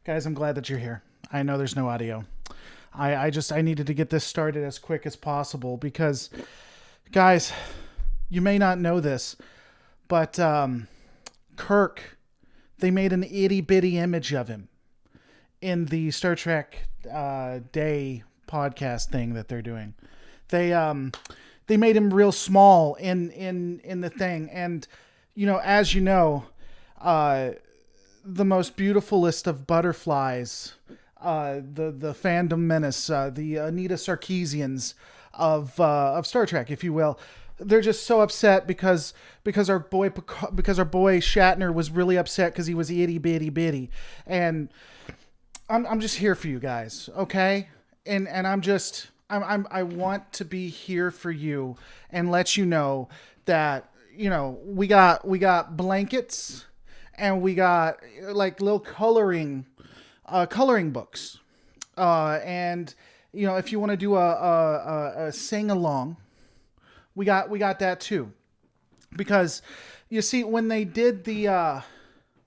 Guys, I'm glad that you're here. I know there's no audio. I needed to get this started as quick as possible because, guys, you may not know this, but Kirk, they made an itty bitty image of him in the Star Trek Day podcast thing that they're doing. They made him real small in the thing, and as you know, the most beautifulest of butterflies, the fandom menace, the Anita Sarkeesians of Star Trek, if you will. They're just so upset because our boy Shatner was really upset because he was itty bitty bitty, and I'm just here for you guys, okay? And I want to be here for you and let you know that we got blankets and we got like little coloring books, and if you want to do a sing along, we got that too, because you see when they did the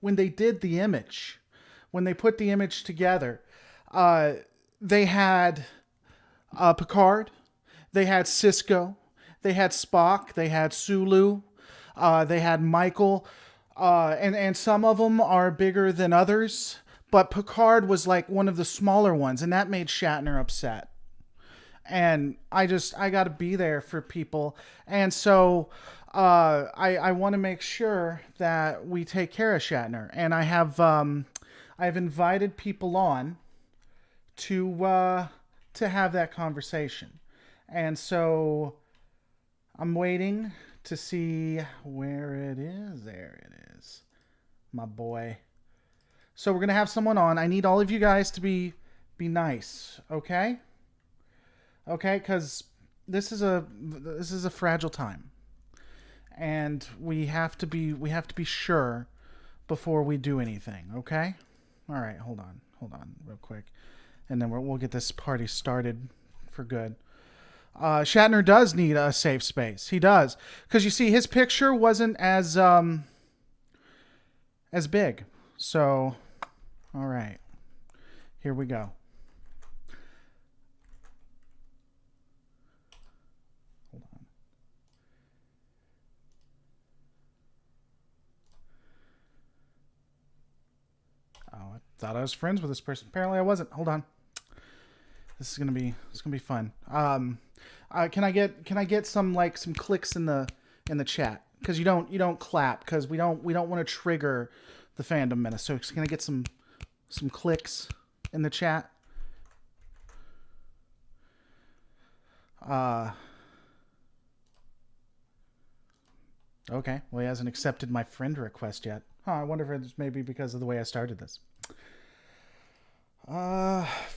image, when they put the image together, they had Picard, they had Cisco, they had Spock, they had Sulu, they had Michael, and some of them are bigger than others, but Picard was like one of the smaller ones, and that made Shatner upset. And I got to be there for people, and so I want to make sure that we take care of Shatner, and I've invited people on to have that conversation, and so I'm waiting to see where it is. There it is, my boy. So we're gonna have someone on. I need all of you guys to be nice, okay? Okay, because this is a fragile time, and we have to be sure before we do anything. Okay. All right. Hold on, real quick, and then we'll get this party started for good. Shatner does need a safe space. He does, because you see, his picture wasn't as big. So, all right, here we go. Hold on. Oh, I thought I was friends with this person. Apparently, I wasn't. Hold on. This is gonna be fun. Can I get some clicks in the chat, because you don't clap, because we don't want to trigger the fandom menace. So can I get some clicks in the chat? Okay. Well, he hasn't accepted my friend request yet. Huh, I wonder if it's maybe because of the way I started this.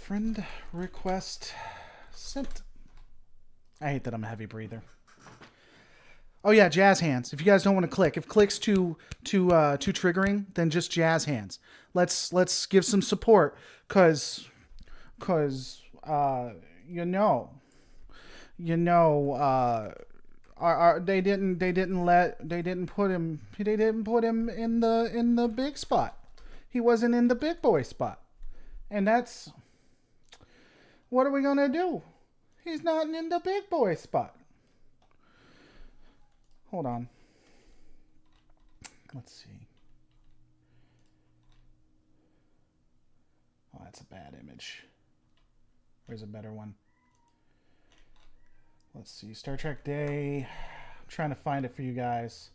Friend request sent. I hate that I'm a heavy breather. Oh yeah, jazz hands. If you guys don't want to click, if click's too triggering, then just jazz hands. Let's give some support, cause they didn't put him in the big spot. He wasn't in the big boy spot, and that's what are we gonna do? He's not in the big boy spot. Hold on. Let's see. Oh, that's a bad image. Where's a better one? Let's see. Star Trek Day. I'm trying to find it for you guys.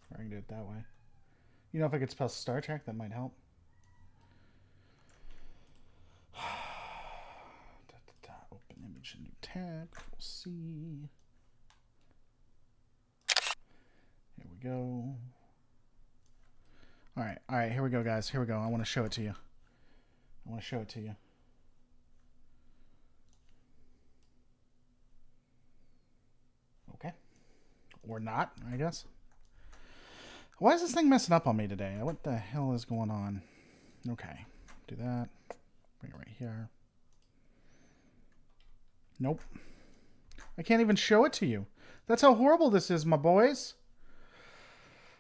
Or I can do it that way. If I could spell Star Trek, that might help. Open image, new tab. We'll see. Here we go. All right, here we go, guys. Here we go. I want to show it to you. Okay. Or not, I guess. Why is this thing messing up on me today? What the hell is going on? Okay. Do that. Bring it right here. Nope. I can't even show it to you. That's how horrible this is, my boys.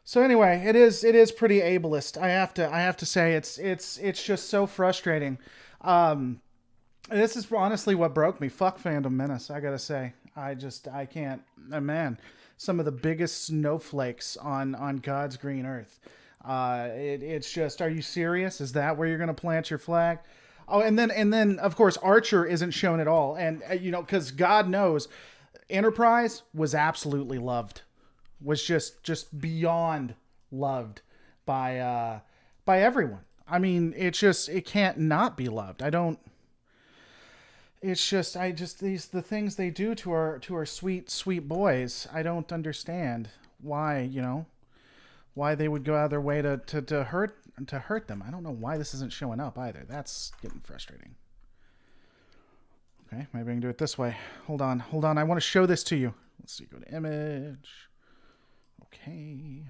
So anyway, it is pretty ableist. I have to say it's just so frustrating. Um, this is honestly what broke me. Fuck Fandom Menace. I gotta say, I can't. Man, some of the biggest snowflakes on God's green earth. It's just, are you serious? Is that where you're gonna plant your flag? Oh, and then of course Archer isn't shown at all, and because God knows, Enterprise was absolutely loved, was just beyond loved by everyone. I mean, it can't not be loved. I don't. It's just these the things they do to our sweet boys. I don't understand why they would go out of their way to hurt them. I don't know why this isn't showing up either. That's getting frustrating. Okay, maybe I can do it this way. Hold on. I want to show this to you. Let's see. Go to image. Okay.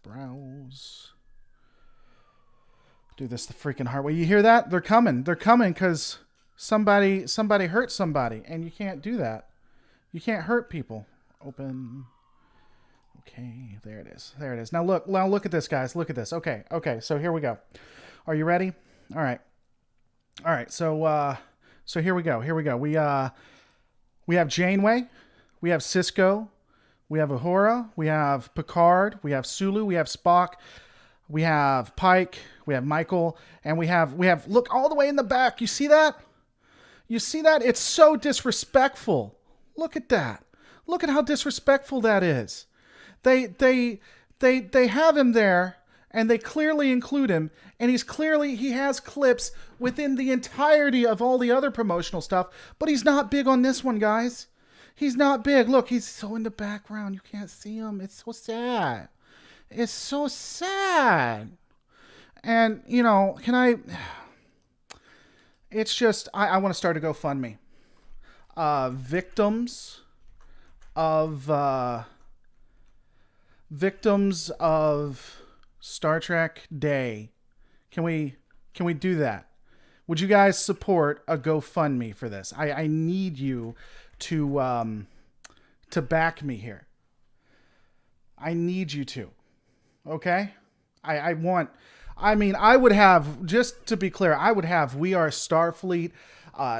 Browse. Do this the freaking hard way. You hear that? They're coming because somebody hurt somebody, and you can't do that. You can't hurt people. Open. Okay, there it is. Now look at this, guys. Look at this. Okay. So here we go. Are you ready? All right. So here we go. We have Janeway, we have Cisco, we have Uhura, we have Picard, we have Sulu, we have Spock, we have Pike, we have Michael, and we have look all the way in the back. You see that? It's so disrespectful. Look at that. Look at how disrespectful that is. They have him there, and they clearly include him, and he has clips within the entirety of all the other promotional stuff, but he's not big on this one, guys. He's not big. Look, he's so in the background. You can't see him. It's so sad. It's so sad. And, it's just, I want to start a GoFundMe. Victims of Star Trek Day. Can we do that? Would you guys support a GoFundMe for this? I need you to back me here. I need you to. Okay? I would have, just to be clear, I would have We Are Starfleet,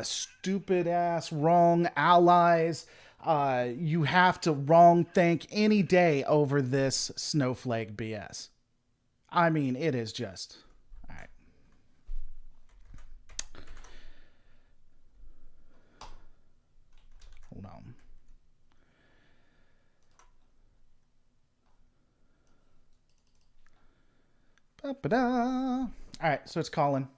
stupid ass wrong allies. You have to wrong think any day over this snowflake BS. I mean, it is just. All right. Hold on. Ba-ba-da. All right, so it's calling.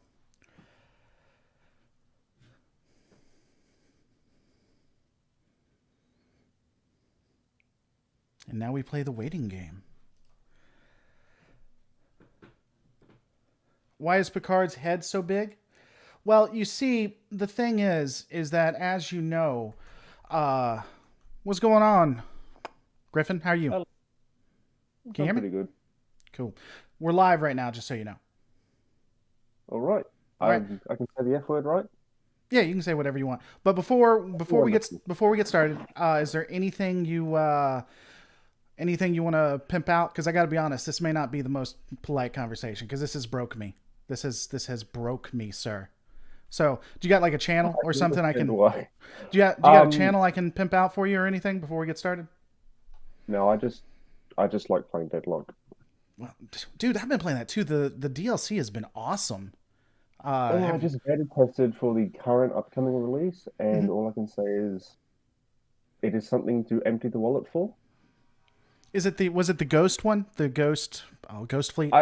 And now we play the waiting game. Why is Picard's head so big? Well, you see, the thing is that, as you know, what's going on? Griffin, how are you? Can you hear me? Pretty good. Cool. We're live right now, just so you know. All right. All right. I can say the F word, right? Yeah, you can say whatever you want. But before we get started, is there anything you want to pimp out? Because I got to be honest, this may not be the most polite conversation, because this has broke me. This has broke me, sir. So, do you got like a channel or something I can? Do you got a channel I can pimp out for you or anything before we get started? No, I just like playing Deadlock. Well, dude, I've been playing that too. The DLC has been awesome. I just beta tested for the current upcoming release, and all I can say is it is something to empty the wallet for. Was it the Ghost one? The Ghost Fleet?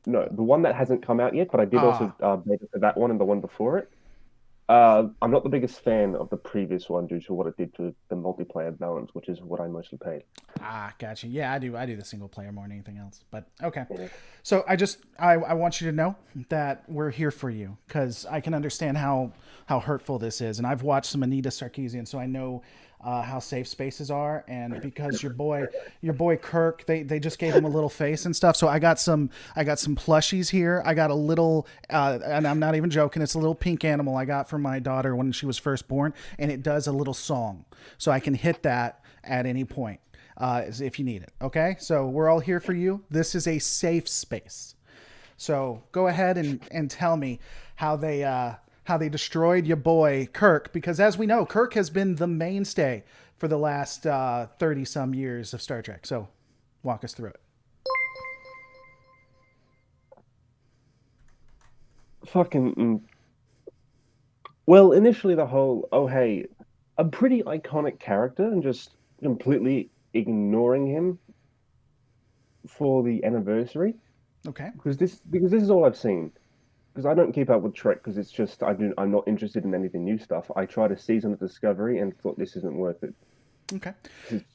No, the one that hasn't come out yet, but I did also beta for that one and the one before it. I'm not the biggest fan of the previous one due to what it did to the multiplayer balance, which is what I mostly played. Gotcha. Yeah, I do the single player more than anything else. But okay. Yeah. So I want you to know that we're here for you, because I can understand how hurtful this is, and I've watched some Anita Sarkeesian, so I know how safe spaces are. And because your boy Kirk, they just gave him a little face and stuff. So I got some plushies here. I got a little, and I'm not even joking, it's a little pink animal I got for my daughter when she was first born, and it does a little song, so I can hit that at any point. if you need it. Okay, so we're all here for you. This is a safe space. So go ahead and tell me how they destroyed your boy Kirk, because as we know, Kirk has been the mainstay for the last 30 some years of Star Trek. So walk us through it. Fucking. Well, initially the whole, oh hey, a pretty iconic character, and just completely ignoring him for the anniversary Okay. because this is all I've seen. Because I don't keep up with Trek because it's just I'm not interested in anything new stuff. I tried a season of Discovery and thought this isn't worth it. Okay.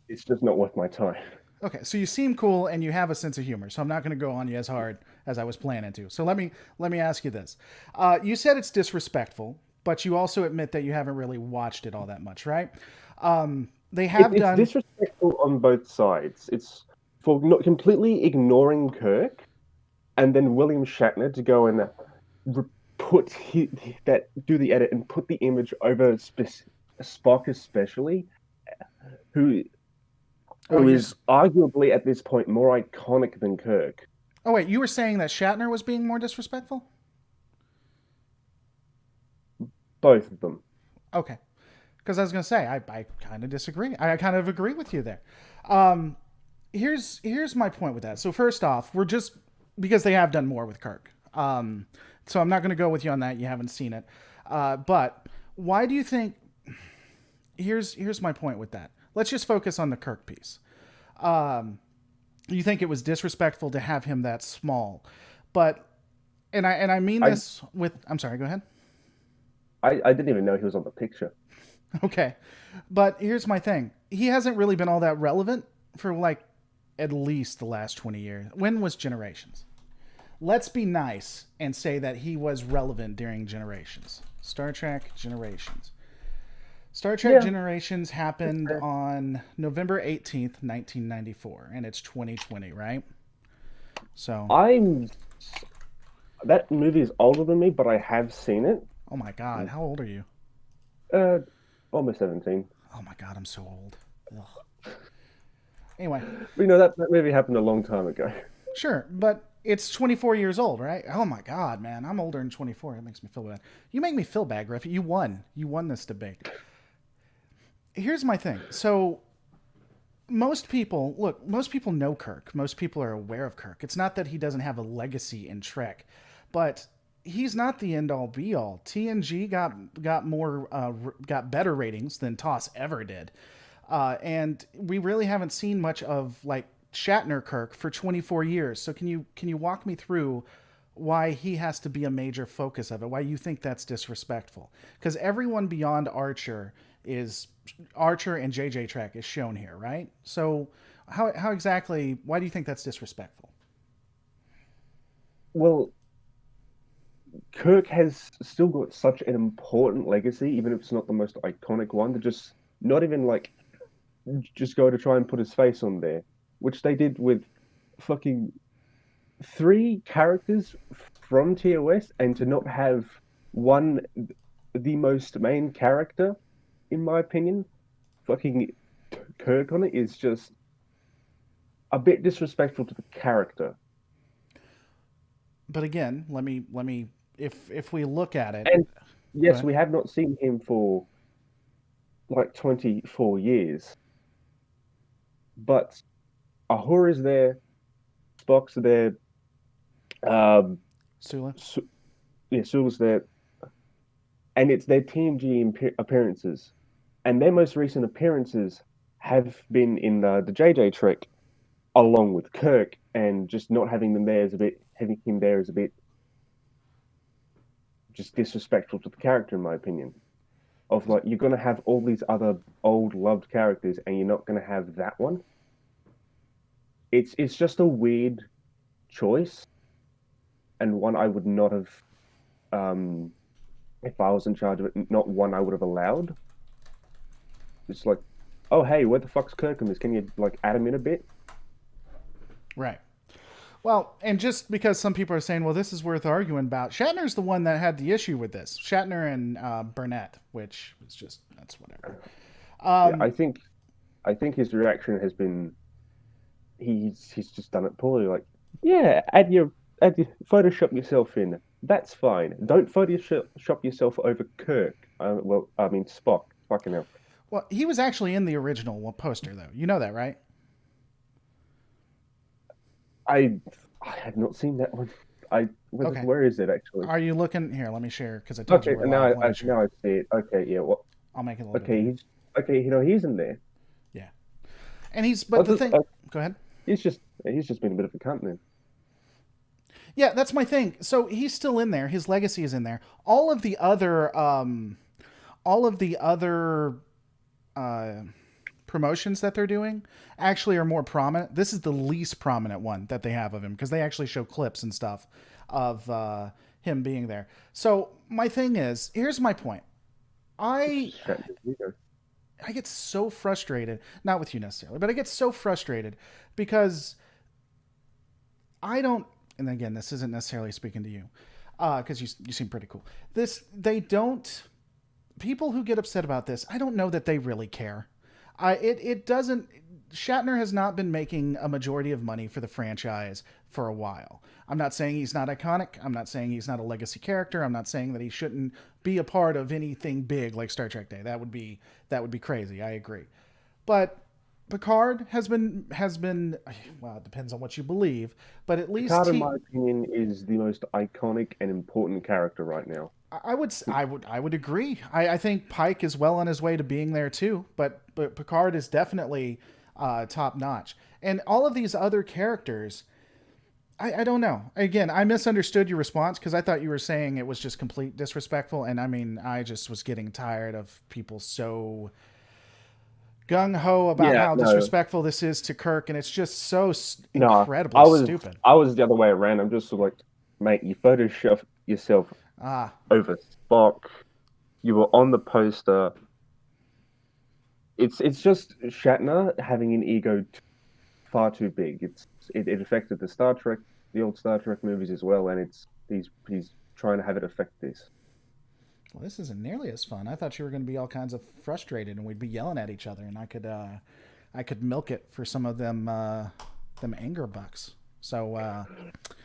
It's just not worth my time. Okay, so you seem cool and you have a sense of humor, so I'm not going to go on you as hard as I was planning to. So let me ask you this: you said it's disrespectful, but you also admit that you haven't really watched it all that much, right? They have It's done. disrespectful on both sides. It's for not completely ignoring Kirk, and then William Shatner to go and put that do the edit and put the image over Spock, especially, who Oh, who you're. is arguably at this point more iconic than Kirk. Oh wait, you were saying that Shatner was being more disrespectful? Both of them. Okay, because I was going to say I kind of disagree. I kind of agree with you there. Um, here's my point with that. So first off, we're just because they have done more with Kirk. So I'm not going to go with you on that. You haven't seen it. But why do you think? Here's my point with that. Let's just focus on the Kirk piece. You think it was disrespectful to have him that small, but and I mean I, this with. I'm sorry. Go ahead. I didn't even know he was on the picture. Okay, but here's my thing. He hasn't really been all that relevant for like at least the last 20 years. When was Generations? Let's be nice and say that he was relevant during Generations. Star Trek Generations. Star Trek Yeah, Generations happened on November 18th, 1994, and it's 2020, right? So, I'm that movie is older than me, but I have seen it. oh my God, how old are you? Uh, almost 17. Oh my God, I'm so old. Ugh. Anyway, But, you know that movie happened a long time ago. sure, but it's 24 years old, right? Oh my God, man, I'm older than 24. It makes me feel bad. You make me feel bad, Griffith. You won. You won this debate. Here's my thing. So most people know Kirk. Most people are aware of Kirk. It's not that he doesn't have a legacy in Trek, but he's not the end all be all. TNG got better ratings than TOS ever did, and we really haven't seen much of like Shatner Kirk for 24 years. So can you walk me through why he has to be a major focus of it? Why you think that's disrespectful? Because everyone beyond is Archer and JJ Trek is shown here, right? So how exactly? Why do you think that's disrespectful? Well, Kirk has still got such an important legacy, even if it's not the most iconic one, to just not even like just go to try and put his face on there, which they did with fucking three characters from TOS, and to not have one, the most main character, in my opinion, fucking Kirk on it is just a bit disrespectful to the character. But again, let me if we look at it, And go yes, ahead. we have not seen him for like 24 years, but Ahura's there, Spock's there, um, Sula. yeah, Sulu's there, and it's their TMG appearances. And their most recent appearances have been in the JJ Trek, along with Kirk, and just not having them there is a bit, having him there is a bit just disrespectful to the character, in my opinion. Of like, you're going to have all these other old loved characters, and you're not going to have that one. It's just a weird choice, and one I would not have, if I was in charge of it, not one I would have allowed. It's like, oh hey, where the fuck's Kirk in this? Can you like add him in a bit? Right. Well, and just because some people are saying, well, this is worth arguing about, Shatner's the one that had the issue with this. Shatner and Burnett, which is just, that's whatever. Yeah, Um, I think his reaction has been he's just done it poorly. Like, yeah, add your Photoshop yourself in. That's fine. Don't Photoshop yourself over Kirk. Well, I mean Spock. Fucking hell. Well, he was actually in the original poster, though. You know that, right? I I have not seen that one. Okay. Where is it actually? Are you looking here? Let me share because I told you Okay, we're and live. Let me share. now I see it. Okay, yeah. What? I'll make it a little bit Okay, bigger. he's okay. He's in there. Yeah. And he's, I but the just, thing, go ahead. he's just been a bit of a cunt then. Yeah, that's my thing. So he's still in there. His legacy is in there. All of the other uh, promotions that they're doing actually are more prominent. This is the least prominent one that they have of him because they actually show clips and stuff of him being there. So my thing is, here's my point. I Shatner's ego. I get so frustrated, not with you necessarily, but I get so frustrated because I don't. And again, this isn't necessarily speaking to you, because you seem pretty cool. This they don't. People who get upset about this, I don't know that they really care. It doesn't. Shatner has not been making a majority of money for the franchise for a while. I'm not saying he's not iconic. I'm not saying he's not a legacy character. I'm not saying that he shouldn't be a part of anything big like Star Trek Day. That would be crazy. I agree. But Picard has been well, it depends on what you believe, but at least Picard, in he my opinion, is the most iconic and important character right now. I would agree. I think Pike is well on his way to being there too, but Picard is definitely top notch. And all of these other characters, I don't know. Again, I misunderstood your response because I thought you were saying it was just complete disrespectful, and I mean I just was getting tired of people so gung ho about Yeah, how no, disrespectful this is to Kirk, and it's just so no. incredibly I was stupid. I was the other way around. I'm just sort of like, mate, you Photoshop yourself Ah, over Spock. You were on the poster. It's just Shatner having an ego far too big. It affected the old Star Trek movies as well, and he's trying to have it affect this. well, this isn't nearly as fun. I thought you were going to be all kinds of frustrated, and we'd be yelling at each other, and I could milk it for some of them anger bucks. So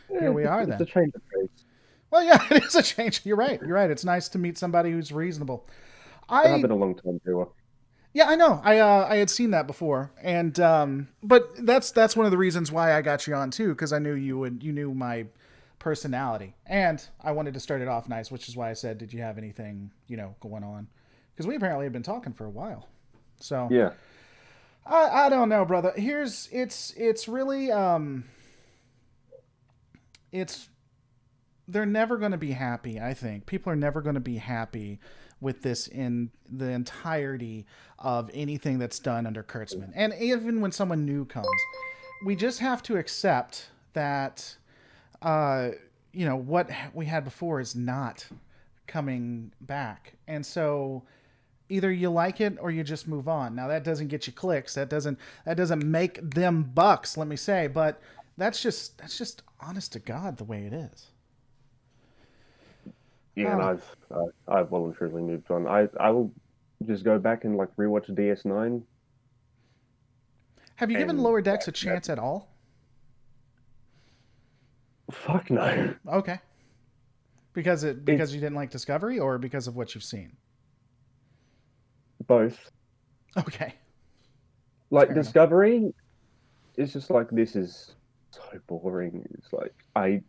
here Yeah, we are it's a then. change of pace. Well, yeah, it is a change. You're right. You're right. It's nice to meet somebody who's reasonable. And I've I been a long time viewer. Yeah, I know. I had seen that before, and but that's one of the reasons why I got you on too, because I knew you knew my personality, and I wanted to start it off nice, which is why I said, did you have anything going on? Because we apparently have been talking for a while, so Yeah, I don't know, brother. It's really it's they're never going to be happy. I think people are never going to be happy with this in the entirety of anything that's done under Kurtzman. And even when someone new comes, we just have to accept that uh, what we had before is not coming back. And so either you like it or you just move on. Now that doesn't get you clicks. That doesn't make them bucks, let me say, but that's just honest to God the way it is. yeah, and Oh. I've voluntarily moved on. I will just go back and like rewatch DS9, Have you given and Lower Decks a chance at all? fuck no. Okay. Because It's you didn't like Discovery or because of what you've seen? both. Okay. Like Fair enough. Discovery is just like this is so boring. It's like I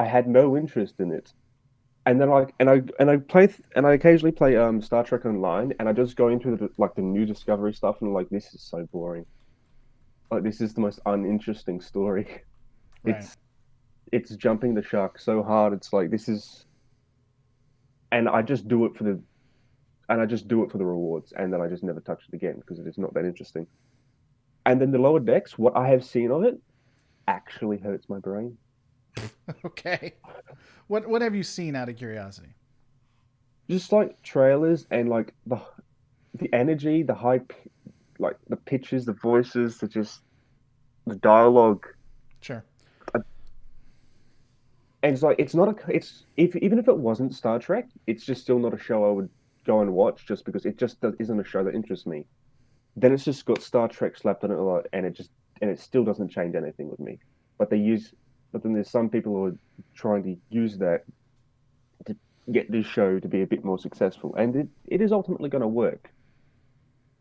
had no interest in it. And then like and I occasionally play Star Trek Online, and I just go into the new Discovery stuff and like this is so boring. Like this is the most uninteresting story. Right. It's it's jumping the shark so hard. It's like this is, and I just do it for the rewards, and then I just never touch it again because it is not that interesting. And then the lower decks, what I have seen of it actually hurts my brain. Okay. What have you seen out of curiosity? Just like trailers and like the energy, the hype, like the pitches, the voices, the dialogue. Sure. And it's like it's not a it's if even if it wasn't Star Trek, it's just still not a show I would go and watch just because it just isn't a show that interests me. Then it's just got Star Trek slapped on it a lot, and it still doesn't change anything with me. But they use, but then there's some people who are trying to use that to get this show to be a bit more successful, and it is ultimately going to work.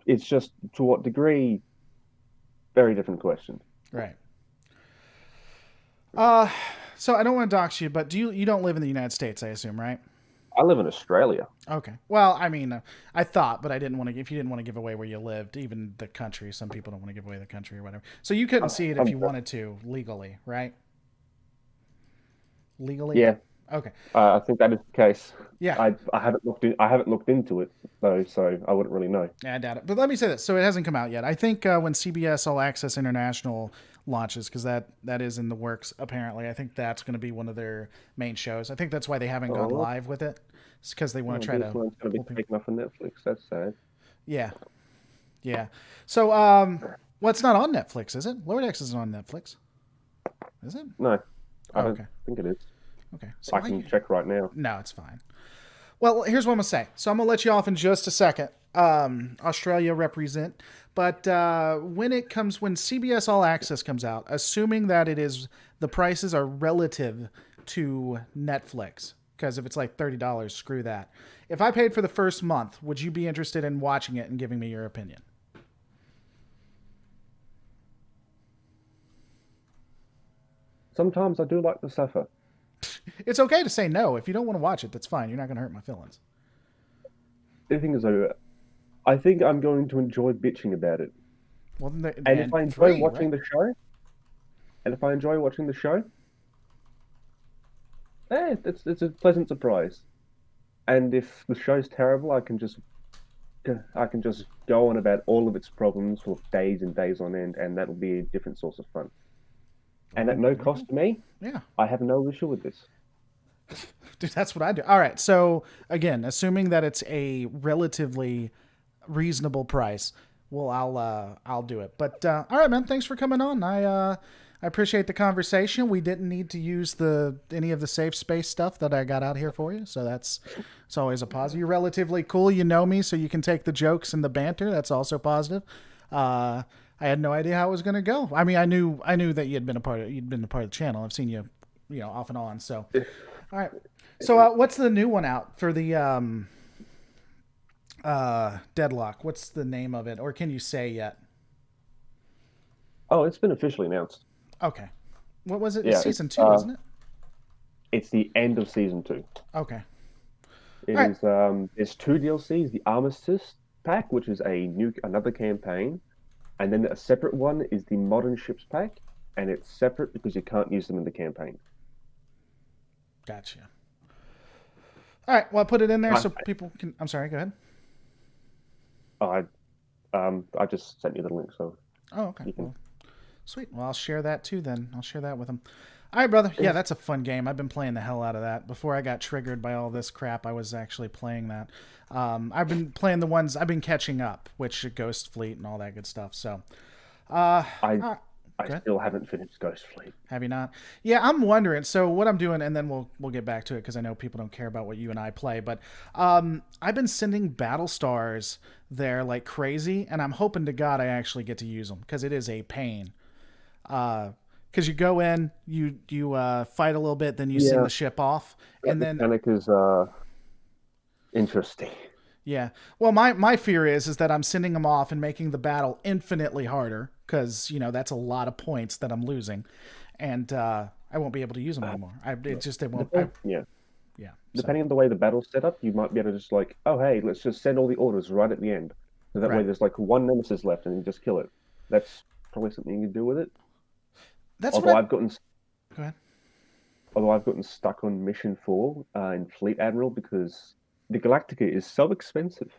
It's just to what degree, very different question. Right. Uh, so I don't want to dox you, but you don't live in the United States, I assume, right? I live in Australia. Okay. Well, I mean, I thought, but I didn't want to. If you didn't want to give away where you lived, even the country, some people don't want to give away the country or whatever. So you couldn't see it if I'm, you wanted to legally, right? Legally. yeah, Okay. I think that is the case. Yeah. I haven't looked into it though, so I wouldn't really know. Yeah, I doubt it. But let me say this. So it hasn't come out yet. I think when CBS All Access International launches, because that is in the works apparently, I think that's going to be one of their main shows. I think that's why they haven't gone Oh, live with it. It's because they want to try this to one's going to be taken off on Netflix. That's sad. Yeah. Yeah. So well, it's not on Netflix, is it? Lower Decks isn't on Netflix. Is it? No, I Oh, don't okay. think it is. Okay. So I why can check right now. No, it's fine. Well, here's what I'm gonna say. So I'm gonna let you off in just a second. Australia represent, but when CBS All Access comes out, assuming that the prices are relative to Netflix, because if it's like $30, screw that. If I paid for the first month, would you be interested in watching it and giving me your opinion? Sometimes I do like to suffer. It's okay to say no. If you don't want to watch it, that's fine. You're not gonna hurt my feelings. The thing is, though, I think I'm going to enjoy bitching about it. Well, then, And if and I enjoy free, watching right? the show, and if I enjoy watching the show, it's a pleasant surprise. And if the show's terrible, I can just go on about all of its problems for days and days on end, and that'll be a different source of fun. And at no cost to me, Yeah. I have no issue with this. Dude, that's what I do. All right. So again, assuming that it's a relatively reasonable price, well, I'll do it. But all right, man. Thanks for coming on. I appreciate the conversation. We didn't need to use any of the safe space stuff that I got out here for you, so it's always a positive. You're relatively cool. You know me, so you can take the jokes and the banter. That's also positive. I had no idea how it was going to go. I mean, I knew that you'd been a part of the channel. I've seen you, off and on. So, all right. So, what's the new one out for the Deadlock? What's the name of it, or can you say yet? Oh, it's been officially announced. Okay. What was it? It's Yeah, season 2, isn't it? it's the end of season 2. Okay. It All right. is there's two DLCs, the Armistice pack, which is another campaign, and then a separate one is the Modern Ships pack, and it's separate because you can't use them in the campaign. Gotcha. All right. Well, I put it in there I, so people can. I'm sorry. Go ahead. I just sent you the link, so Oh, okay. you can. Well, sweet. Well, I'll share that too then. I'll share that with them. All right, brother. Yeah, that's a fun game. I've been playing the hell out of that. Before I got triggered by all this crap, I was actually playing that. I've been playing the ones I've been catching up, which Ghost Fleet and all that good stuff. So, uh, I go I ahead. still haven't finished Ghost Fleet. Have you not? Yeah, I'm wondering. So what I'm doing, and then we'll get back to it because I know people don't care about what you and I play. But I've been sending battle stars there like crazy, and I'm hoping to God I actually get to use them because it is a pain. Because you go in, you fight a little bit, then you send Yeah, the ship off, that and then mechanic is interesting. yeah. Well, my fear is that I'm sending them off and making the battle infinitely harder because that's a lot of points that I'm losing, and I won't be able to use them anymore. It won't. Yeah, Yeah. So depending on the way the battle's set up, you might be able to just like, oh hey, let's just send all the orders right at the end, so that way right. there's like one nemesis left, and you just kill it. That's probably something you can do with it. That's what Although I. I've gotten Go ahead. although I've gotten stuck on mission 4 in Fleet Admiral because the Galactica is so expensive,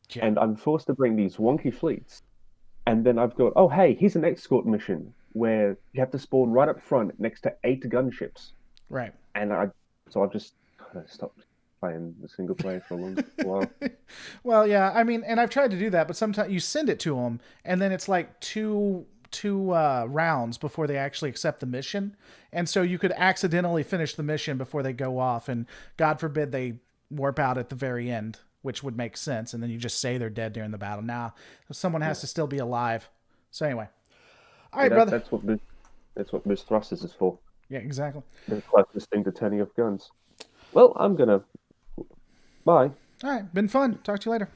Yeah. and I'm forced to bring these wonky fleets. And then I've got, oh hey, here's an escort mission where you have to spawn right up front next to 8 gunships, Right. and I've just kind of stopped playing the single player for a long while. Well, yeah. I mean, and I've tried to do that, but sometimes you send it to them, and then it's like two rounds before they actually accept the mission, and so you could accidentally finish the mission before they go off, and God forbid they warp out at the very end. which would make sense. And then you just say they're dead during the battle. Now, someone has to still be alive. So anyway, all right, brother. That's what Moose Thrusters is for. Yeah, exactly. The closest thing to turning off guns. Well, I'm gonna. Bye. All right, been fun. Talk to you later.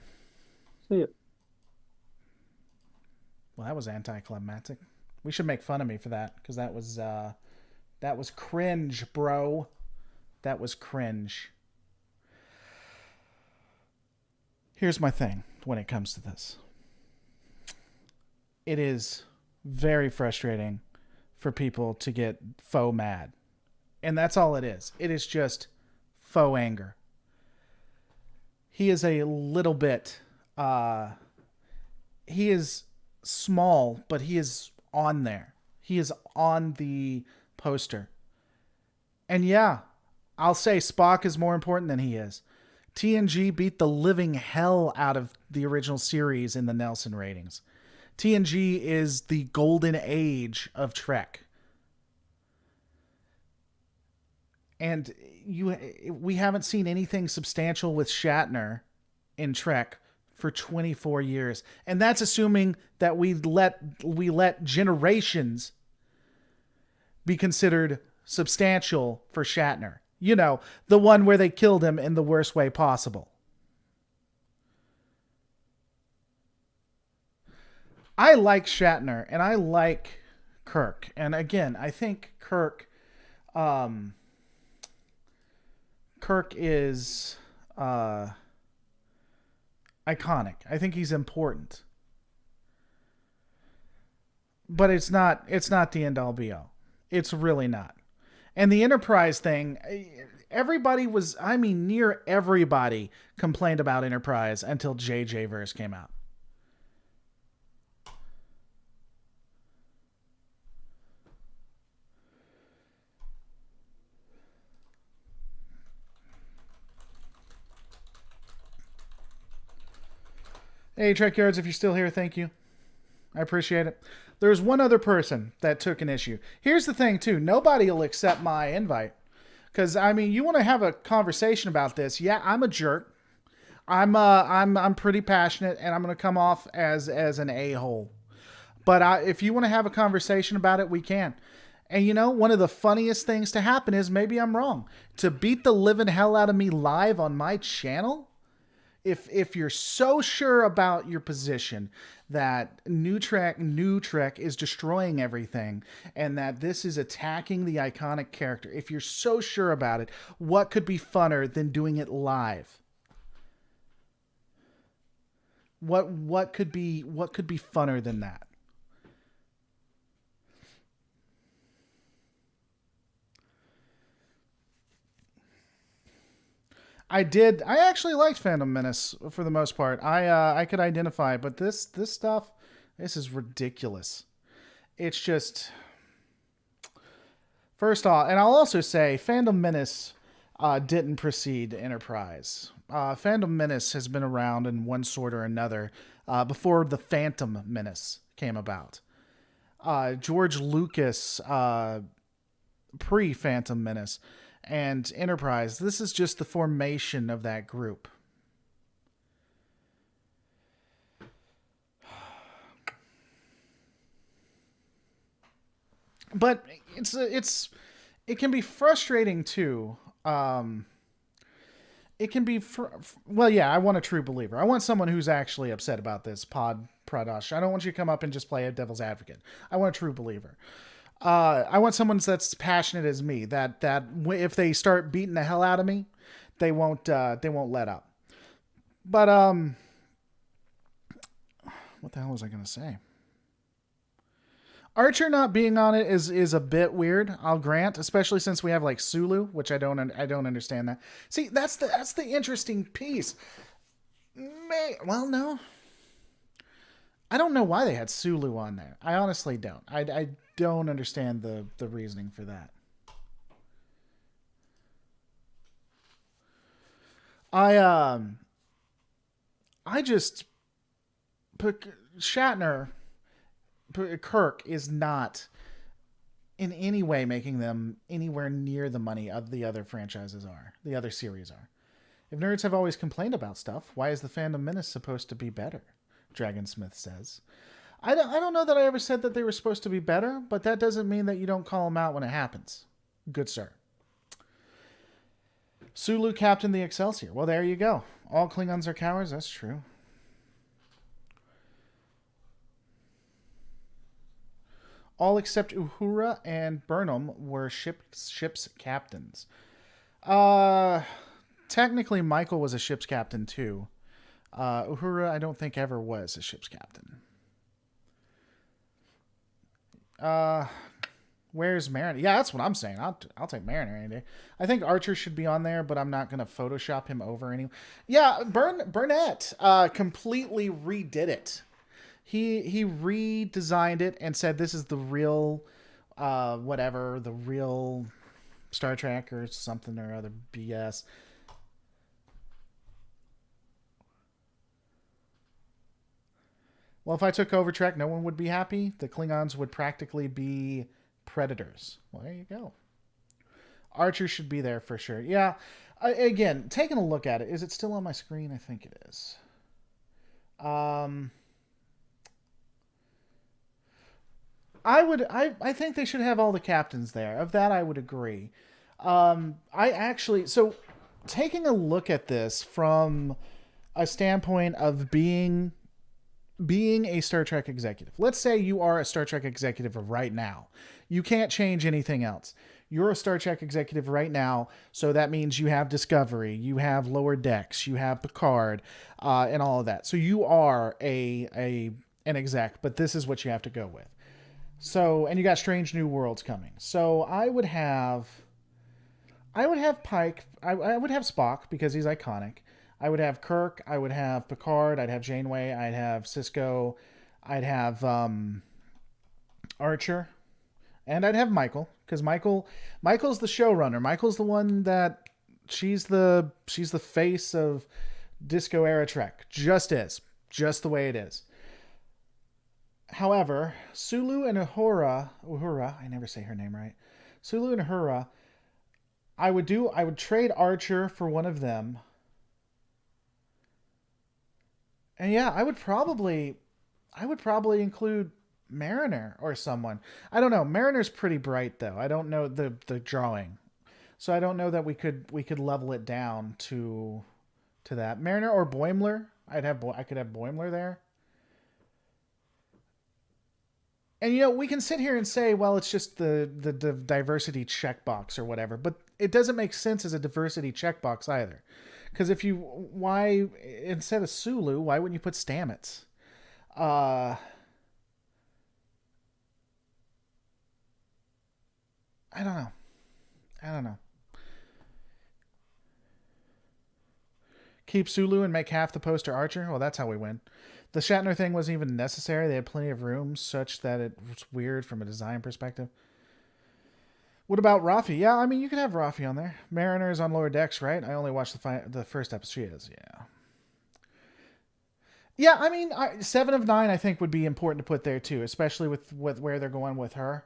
See ya. Well, that was anticlimactic. We should make fun of me for that because that was cringe, bro. That was cringe. Here's my thing when it comes to this. It is very frustrating for people to get faux mad. And that's all it is. It is just faux anger. He is a little bit he is small, but he is on there. He is on the poster. And yeah, I'll say Spock is more important than he is. TNG beat the living hell out of the original series in the Nelson ratings. TNG is the golden age of Trek. And we haven't seen anything substantial with Shatner in Trek for 24 years. And that's assuming that we let Generations be considered substantial for Shatner. You know, the one where they killed him in the worst way possible. I like Shatner and I like Kirk. And again, I think Kirk is iconic. I think he's important. But it's not the end all be all. It's really not. And the Enterprise thing, near everybody complained about Enterprise until JJ Verse came out. Hey, Trek Yards, if you're still here, thank you. I appreciate it. There's one other person that took an issue. Here's the thing, too. Nobody will accept my invite. Because, you want to have a conversation about this. Yeah, I'm a jerk. I'm pretty passionate, and I'm going to come off as an a-hole. But if you want to have a conversation about it, we can. And, one of the funniest things to happen is maybe I'm wrong. To beat the living hell out of me live on my channel? If you're so sure about your position that New Trek is destroying everything and that this is attacking the iconic character, if you're so sure about it, what could be funner than doing it live? What could be funner than that? I actually liked Phantom Menace for the most part. I could identify, but this stuff, this is ridiculous. It's just, first off, and I'll also say Phantom Menace didn't precede Enterprise. Phantom Menace has been around in one sort or another before the Phantom Menace came about. George Lucas, pre-Phantom Menace, and Enterprise, this is just the formation of that group. But it can be frustrating too. It can be I want a true believer. I want someone who's actually upset about this Pradosh. I don't want you to come up and just play a devil's advocate. I want a true believer. I want someone that's passionate as me. That if they start beating the hell out of me, they won't let up. But what the hell was I gonna say? Archer not being on it is a bit weird. I'll grant, especially since we have like Sulu, which I don't understand that. See, that's the interesting piece. Well, no. I don't know why they had Sulu on there. I honestly don't. I don't understand the reasoning for that. I just Shatner, Kirk is not in any way making them anywhere near the money of the other franchises are. The other series are. If nerds have always complained about stuff, why is the Phantom Menace supposed to be better? Dragonsmith says. I don't know that I ever said that they were supposed to be better, but that doesn't mean that you don't call them out when it happens. Good sir. Sulu captained the Excelsior. Well, there you go. All Klingons are cowards. That's true. All except Uhura and Burnham were ship's captains. Technically, Michael was a ship's captain too. Uhura, I don't think ever was a ship's captain. Where's Mariner? Yeah, that's what I'm saying. I'll take Mariner any day. I think Archer should be on there, but I'm not gonna Photoshop him over any. Yeah, Burnett completely redid it. He redesigned it and said this is the real, the real Star Trek or something or other BS. Well, if I took over Trek, no one would be happy. The Klingons would practically be predators. Well, there you go. Archer should be there for sure. Yeah. Again, taking a look at it, is it still on my screen? I think it is. I think they should have all the captains there. Of that, I would agree. So taking a look at this from a standpoint of being a Star Trek executive. Let's say you are a Star Trek executive right now. You can't change anything else. You're a Star Trek executive right now, so that means you have Discovery, you have Lower Decks, you have Picard, and all of that. So you are an exec, but this is what you have to go with. So, and you got Strange New Worlds coming. So I would have Pike. I would have Spock because he's iconic. I would have Kirk. I would have Picard. I'd have Janeway. I'd have Cisco. I'd have Archer, and I'd have Michael because Michael's the showrunner. Michael's the one that she's the face of Disco era Trek. Just the way it is. However, Sulu and Uhura, I never say her name right. Sulu and Uhura, I would trade Archer for one of them. And yeah, I would probably include Mariner or someone. I don't know. Mariner's pretty bright though. I don't know the drawing. So I don't know that we could level it down to that. Mariner or Boimler. I could have Boimler there. And we can sit here and say, well, it's just the diversity checkbox or whatever, but it doesn't make sense as a diversity checkbox either. Because why instead of Sulu, why wouldn't you put Stamets? I don't know. Keep Sulu and make half the poster Archer. Well, that's how we win. The Shatner thing wasn't even necessary. They had plenty of room such that it was weird from a design perspective. What about Rafi? Yeah, I mean, you could have Rafi on there. Mariner is on Lower Decks, right? I only watched the first episode. She is, yeah. Yeah, I mean, 7 of 9 I think would be important to put there too, especially with where they're going with her.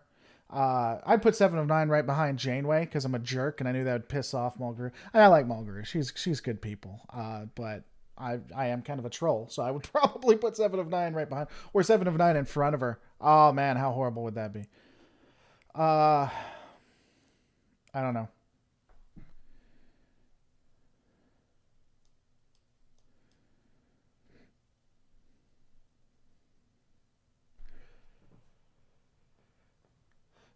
I'd put 7 of 9 right behind Janeway because I'm a jerk and I knew that would piss off Mulgrew. And I like Mulgrew. She's good people. But I am kind of a troll, so I would probably put 7 of 9 right behind, or 7 of 9 in front of her. Oh man, how horrible would that be? I don't know.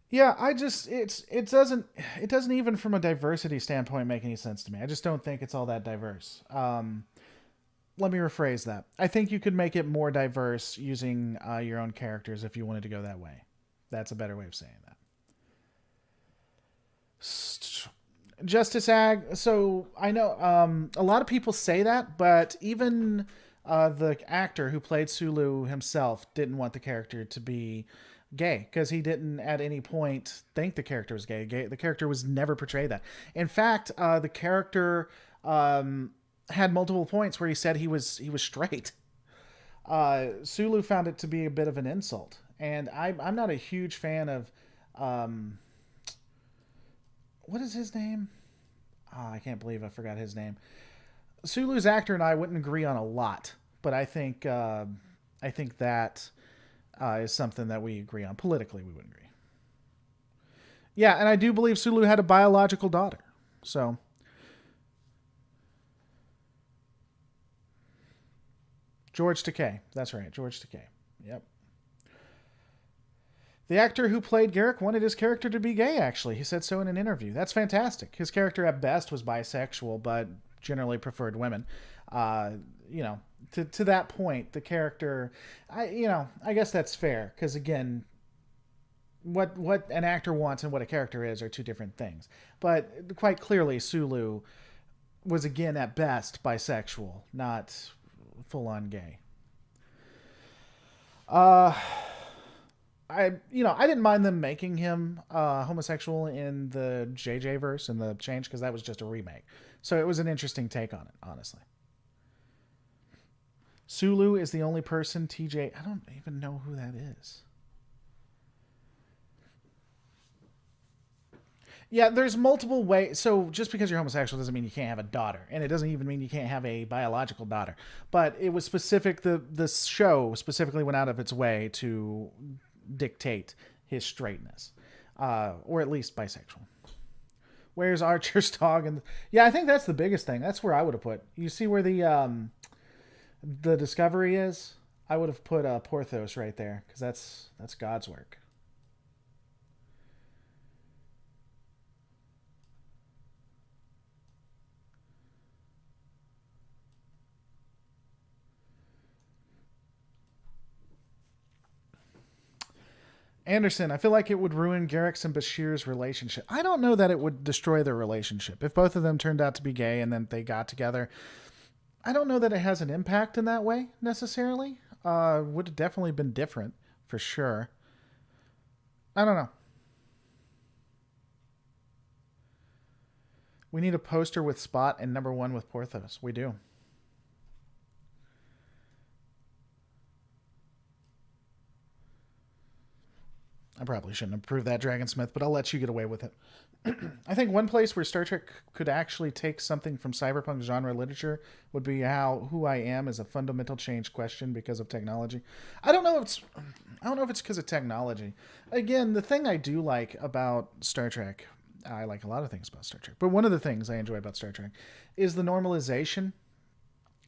Yeah, it doesn't even from a diversity standpoint make any sense to me. I just don't think it's all that diverse. Let me rephrase that. I think you could make it more diverse using your own characters if you wanted to go that way. That's a better way of saying that. Justice Ag. So I know a lot of people say that, but even the actor who played Sulu himself didn't want the character to be gay because he didn't at any point think the character was gay. The character was never portrayed that. In fact, the character had multiple points where he said he was straight. Sulu found it to be a bit of an insult, and I'm not a huge fan of what is his name? Oh, I can't believe I forgot his name. Sulu's actor and I wouldn't agree on a lot, but I think that is something that we agree on. Politically, we would agree. Yeah, and I do believe Sulu had a biological daughter. So George Takei. That's right, George Takei. Yep. The actor who played Garrick wanted his character to be gay, actually. He said so in an interview. That's fantastic. His character at best was bisexual, but generally preferred women. Uh, you know, to that point, the character, I guess that's fair. Because again, what an actor wants and what a character is are two different things. But quite clearly, Sulu was again at best bisexual, not full on gay. Uh, I didn't mind them making him homosexual in the JJ verse and the change because that was just a remake. So it was an interesting take on it, honestly. Sulu is the only person TJ. I don't even know who that is. Yeah, there's multiple ways. So just because you're homosexual doesn't mean you can't have a daughter, and it doesn't even mean you can't have a biological daughter. But it was specific. The show specifically went out of its way to dictate his straightness, or at least bisexual. Where's Archer's dog? And yeah, I think that's the biggest thing. That's where I would have put. You see where the discovery is? I would have put Porthos right there because that's God's work. Anderson, I feel like it would ruin Garrick's and Bashir's relationship. I don't know that it would destroy their relationship. If both of them turned out to be gay and then they got together, I don't know that it has an impact in that way necessarily. Would have definitely been different for sure. I don't know. We need a poster with Spot and number one with Porthos. We do. I probably shouldn't have proved that, Dragonsmith, but I'll let you get away with it. I think one place where Star Trek could actually take something from cyberpunk genre literature would be how who I am is a fundamental change question because of technology. I don't know if it's I don't know if it's because of technology. Again, the thing I do like about Star Trek, I like a lot of things about Star Trek, but one of the things I enjoy about Star Trek is the normalization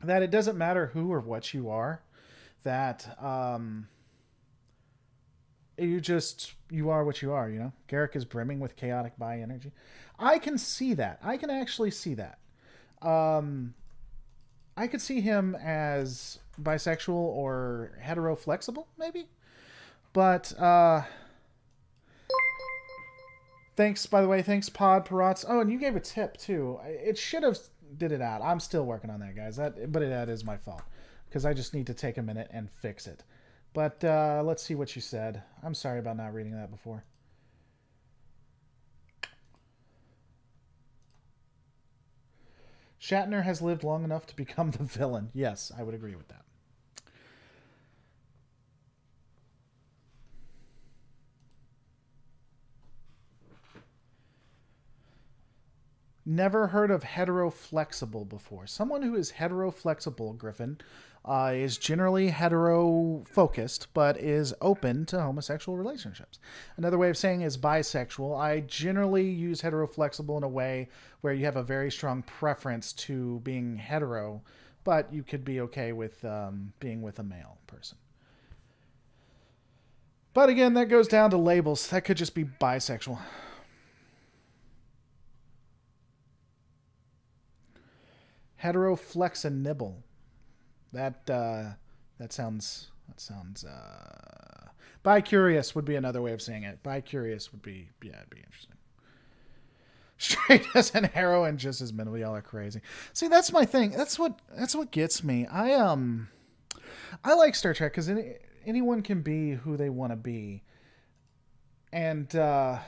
that it doesn't matter who or what you are, that you are what you are. Garrick is brimming with chaotic bi energy. I can see that. I can actually see that. um I could see him as bisexual or hetero flexible maybe, but thanks, by the way. Thanks, Pod Parrots. Oh, and you gave a tip too. It should have did it out. I'm still working on that, guys. That is my fault because I just need to take a minute and fix it. But let's see what you said. I'm sorry about not reading that before. Shatner has lived long enough to become the villain. Yes, I would agree with that. Never heard of heteroflexible before. Someone who is heteroflexible, Griffin, is generally hetero focused, but is open to homosexual relationships. Another way of saying is bisexual. I generally use heteroflexible in a way where you have a very strong preference to being hetero, but you could be okay with being with a male person. But again, that goes down to labels. That could just be bisexual. Heteroflex a nibble. That sounds bi-curious would be another way of saying it. Bi-curious would be, yeah, it'd be interesting. Straight as an arrow and just as mental. Y'all are crazy. See, that's my thing. That's what gets me. I like Star Trek because anyone can be who they want to be, and I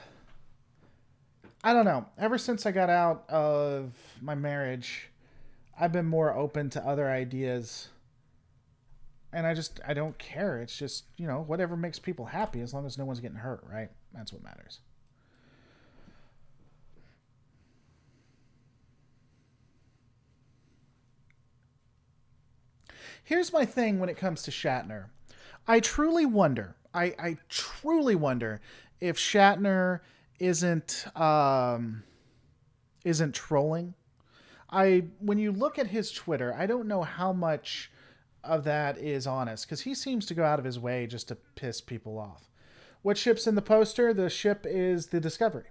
don't know. Ever since I got out of my marriage, I've been more open to other ideas. And I don't care. It's just, whatever makes people happy as long as no one's getting hurt, right? That's what matters. Here's my thing when it comes to Shatner. I truly wonder. I truly wonder if Shatner isn't isn't trolling. When you look at his Twitter, I don't know how much of that is honest because he seems to go out of his way just to piss people off. What ship's in the poster? The ship is the Discovery.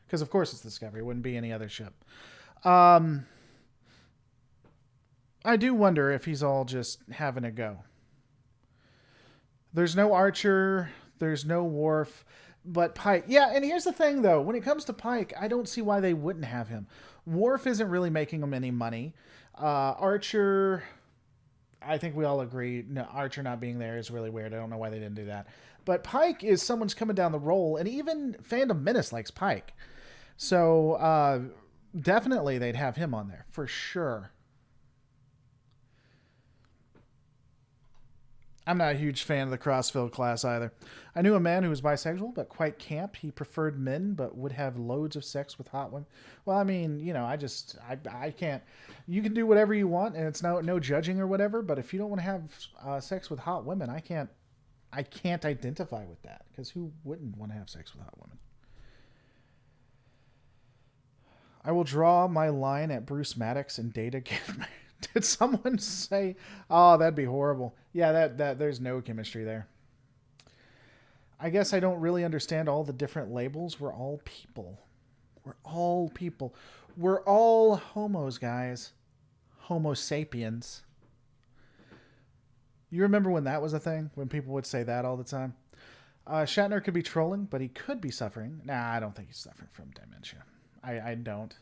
Because of course it's the Discovery. It wouldn't be any other ship. I do wonder if he's all just having a go. There's no Archer. There's no Worf. But Pike. Yeah, and here's the thing, though. When it comes to Pike, I don't see why they wouldn't have him. Worf isn't really making him any money. Archer... I think we all agree, no, Archer not being there is really weird. I don't know why they didn't do that. But Pike is someone's coming down the roll, and even Fandom Menace likes Pike. So definitely they'd have him on there, for sure. I'm not a huge fan of the Crossfield class either. I knew a man who was bisexual, but quite camp. He preferred men, but would have loads of sex with hot women. Well, I mean, you know, I can't. You can do whatever you want, and it's no judging or whatever. But if you don't want to have sex with hot women, I can't identify with that because who wouldn't want to have sex with hot women? I will draw my line at Bruce Maddox and Data get married. Did someone say, oh, that'd be horrible. Yeah, that there's no chemistry there. I guess I don't really understand all the different labels. We're all people. We're all people. We're all homos, guys. Homo sapiens. You remember when that was a thing? When people would say that all the time? Shatner could be trolling, but he could be suffering. Nah, I don't think he's suffering from dementia. I don't.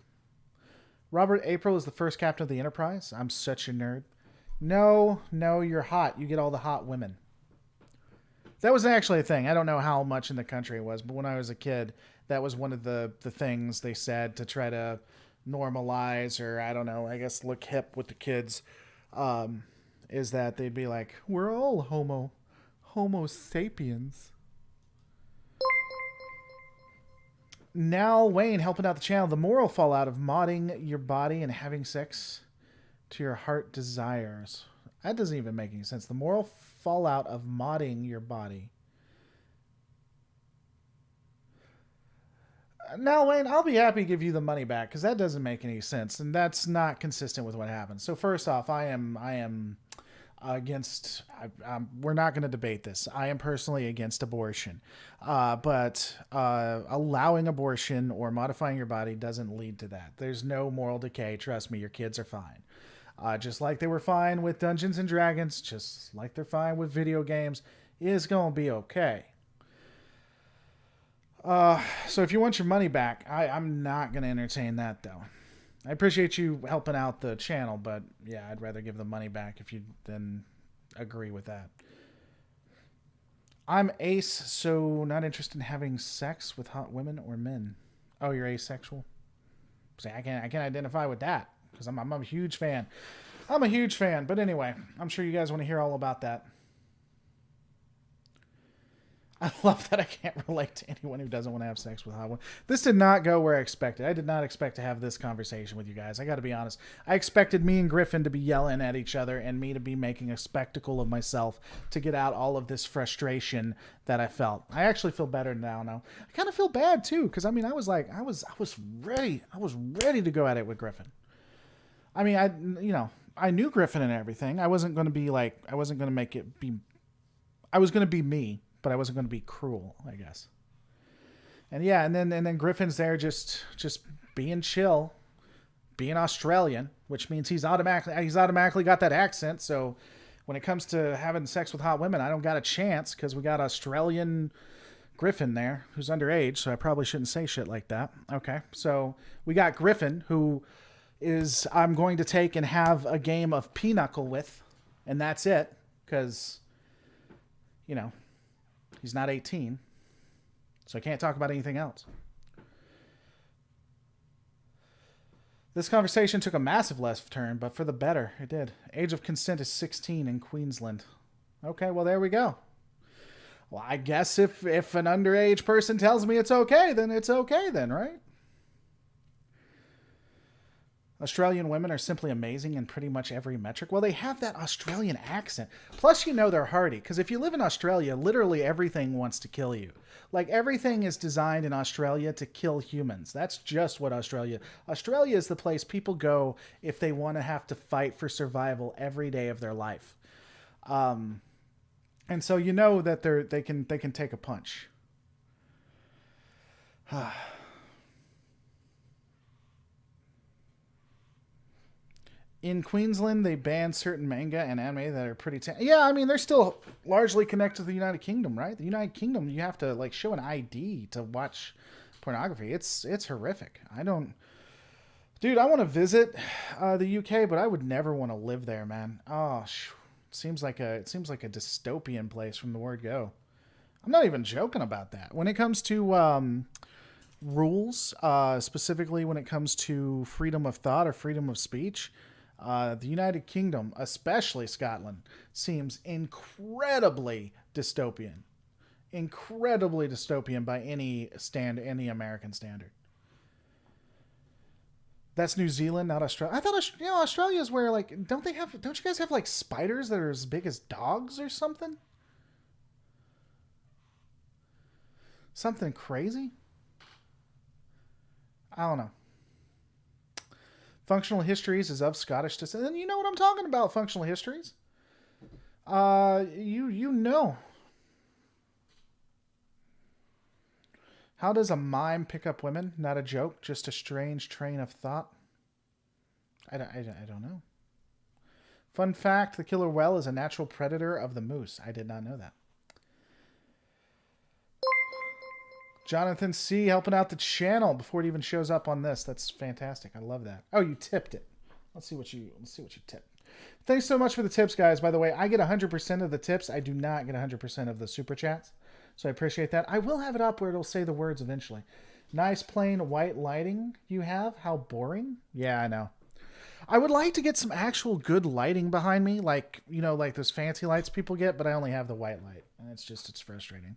Robert April is the first captain of the Enterprise. I'm such a nerd. No, you're hot. You get all the hot women. That was actually a thing. I don't know how much in the country it was, but when I was a kid, that was one of the things they said to try to normalize or, I don't know, I guess look hip with the kids, is that they'd be like, we're all homo sapiens. Now Wayne helping out the channel. The moral fallout of modding your body and having sex to your heart desires. That doesn't even make any sense. The moral fallout of modding your body. Now Wayne, I'll be happy to give you the money back because that doesn't make any sense and that's not consistent with what happened. So first off, I am against. We're not going to debate this. I am personally against abortion, but allowing abortion or modifying your body doesn't lead to that. There's no moral decay. Trust me, your kids are fine. Just like they were fine with Dungeons and Dragons, just like they're fine with video games, is going to be okay. So if you want your money back, I'm not going to entertain that though. I appreciate you helping out the channel, but yeah, I'd rather give the money back if you then agree with that. I'm ace, so not interested in having sex with hot women or men. Oh, you're asexual? See, I can't identify with that because I'm a huge fan. I'm a huge fan, but anyway, I'm sure you guys want to hear all about that. I love that I can't relate to anyone who doesn't want to have sex with hot women. This did not go where I expected. I did not expect to have this conversation with you guys. I got to be honest. I expected me and Griffin to be yelling at each other and me to be making a spectacle of myself to get out all of this frustration that I felt. I actually feel better now. I kind of feel bad too because I mean I was ready. I was ready to go at it with Griffin. I mean I knew Griffin and everything. I wasn't going to be like I was going to be me. But I wasn't going to be cruel, I guess. And yeah, and then Griffin's there just being chill, being Australian, which means he's automatically got that accent. So when it comes to having sex with hot women, I don't got a chance because we got Australian Griffin there who's underage. So I probably shouldn't say shit like that. Okay, so we got Griffin who is I'm going to take and have a game of pinochle with, and that's it because he's not 18, so I can't talk about anything else. This conversation took a massive left turn, but for the better, it did. Age of consent is 16 in Queensland. Okay, well, there we go. Well, I guess if an underage person tells me it's okay, then right? Australian women are simply amazing in pretty much every metric. Well, they have that Australian accent. Plus, you know they're hardy, because if you live in Australia, literally everything wants to kill you. Like, everything is designed in Australia to kill humans. That's just what Australia... Australia is the place people go if they want to have to fight for survival every day of their life. And so you know that they can take a punch. In Queensland, they banned certain manga and anime that are pretty... yeah, I mean, they're still largely connected to the United Kingdom, right? The United Kingdom, you have to, like, show an ID to watch pornography. It's horrific. I don't... Dude, I want to visit the UK, but I would never want to live there, man. Oh, it seems like a dystopian place from the word go. I'm not even joking about that. When it comes to rules, specifically when it comes to freedom of thought or freedom of speech... the United Kingdom, especially Scotland, seems incredibly dystopian. Incredibly dystopian by any American standard. That's New Zealand, not Australia. I thought Australia is where, like, don't you guys have like spiders that are as big as dogs or something? Something crazy? I don't know. Functional Histories is of Scottish descent. And you know what I'm talking about, Functional Histories? You know. How does a mime pick up women? Not a joke, just a strange train of thought. I don't know. Fun fact, the killer whale is a natural predator of the moose. I did not know that. Jonathan C. helping out the channel before it even shows up on this. That's fantastic. I love that. Oh, you tipped it. Let's see what you tipped. Thanks so much for the tips, guys. By the way, I get 100% of the tips. I do not get 100% of the super chats. So I appreciate that. I will have it up where it'll say the words eventually. Nice plain white lighting you have. How boring. Yeah, I know. I would like to get some actual good lighting behind me. Like, you know, like those fancy lights people get, but I only have the white light. And it's frustrating.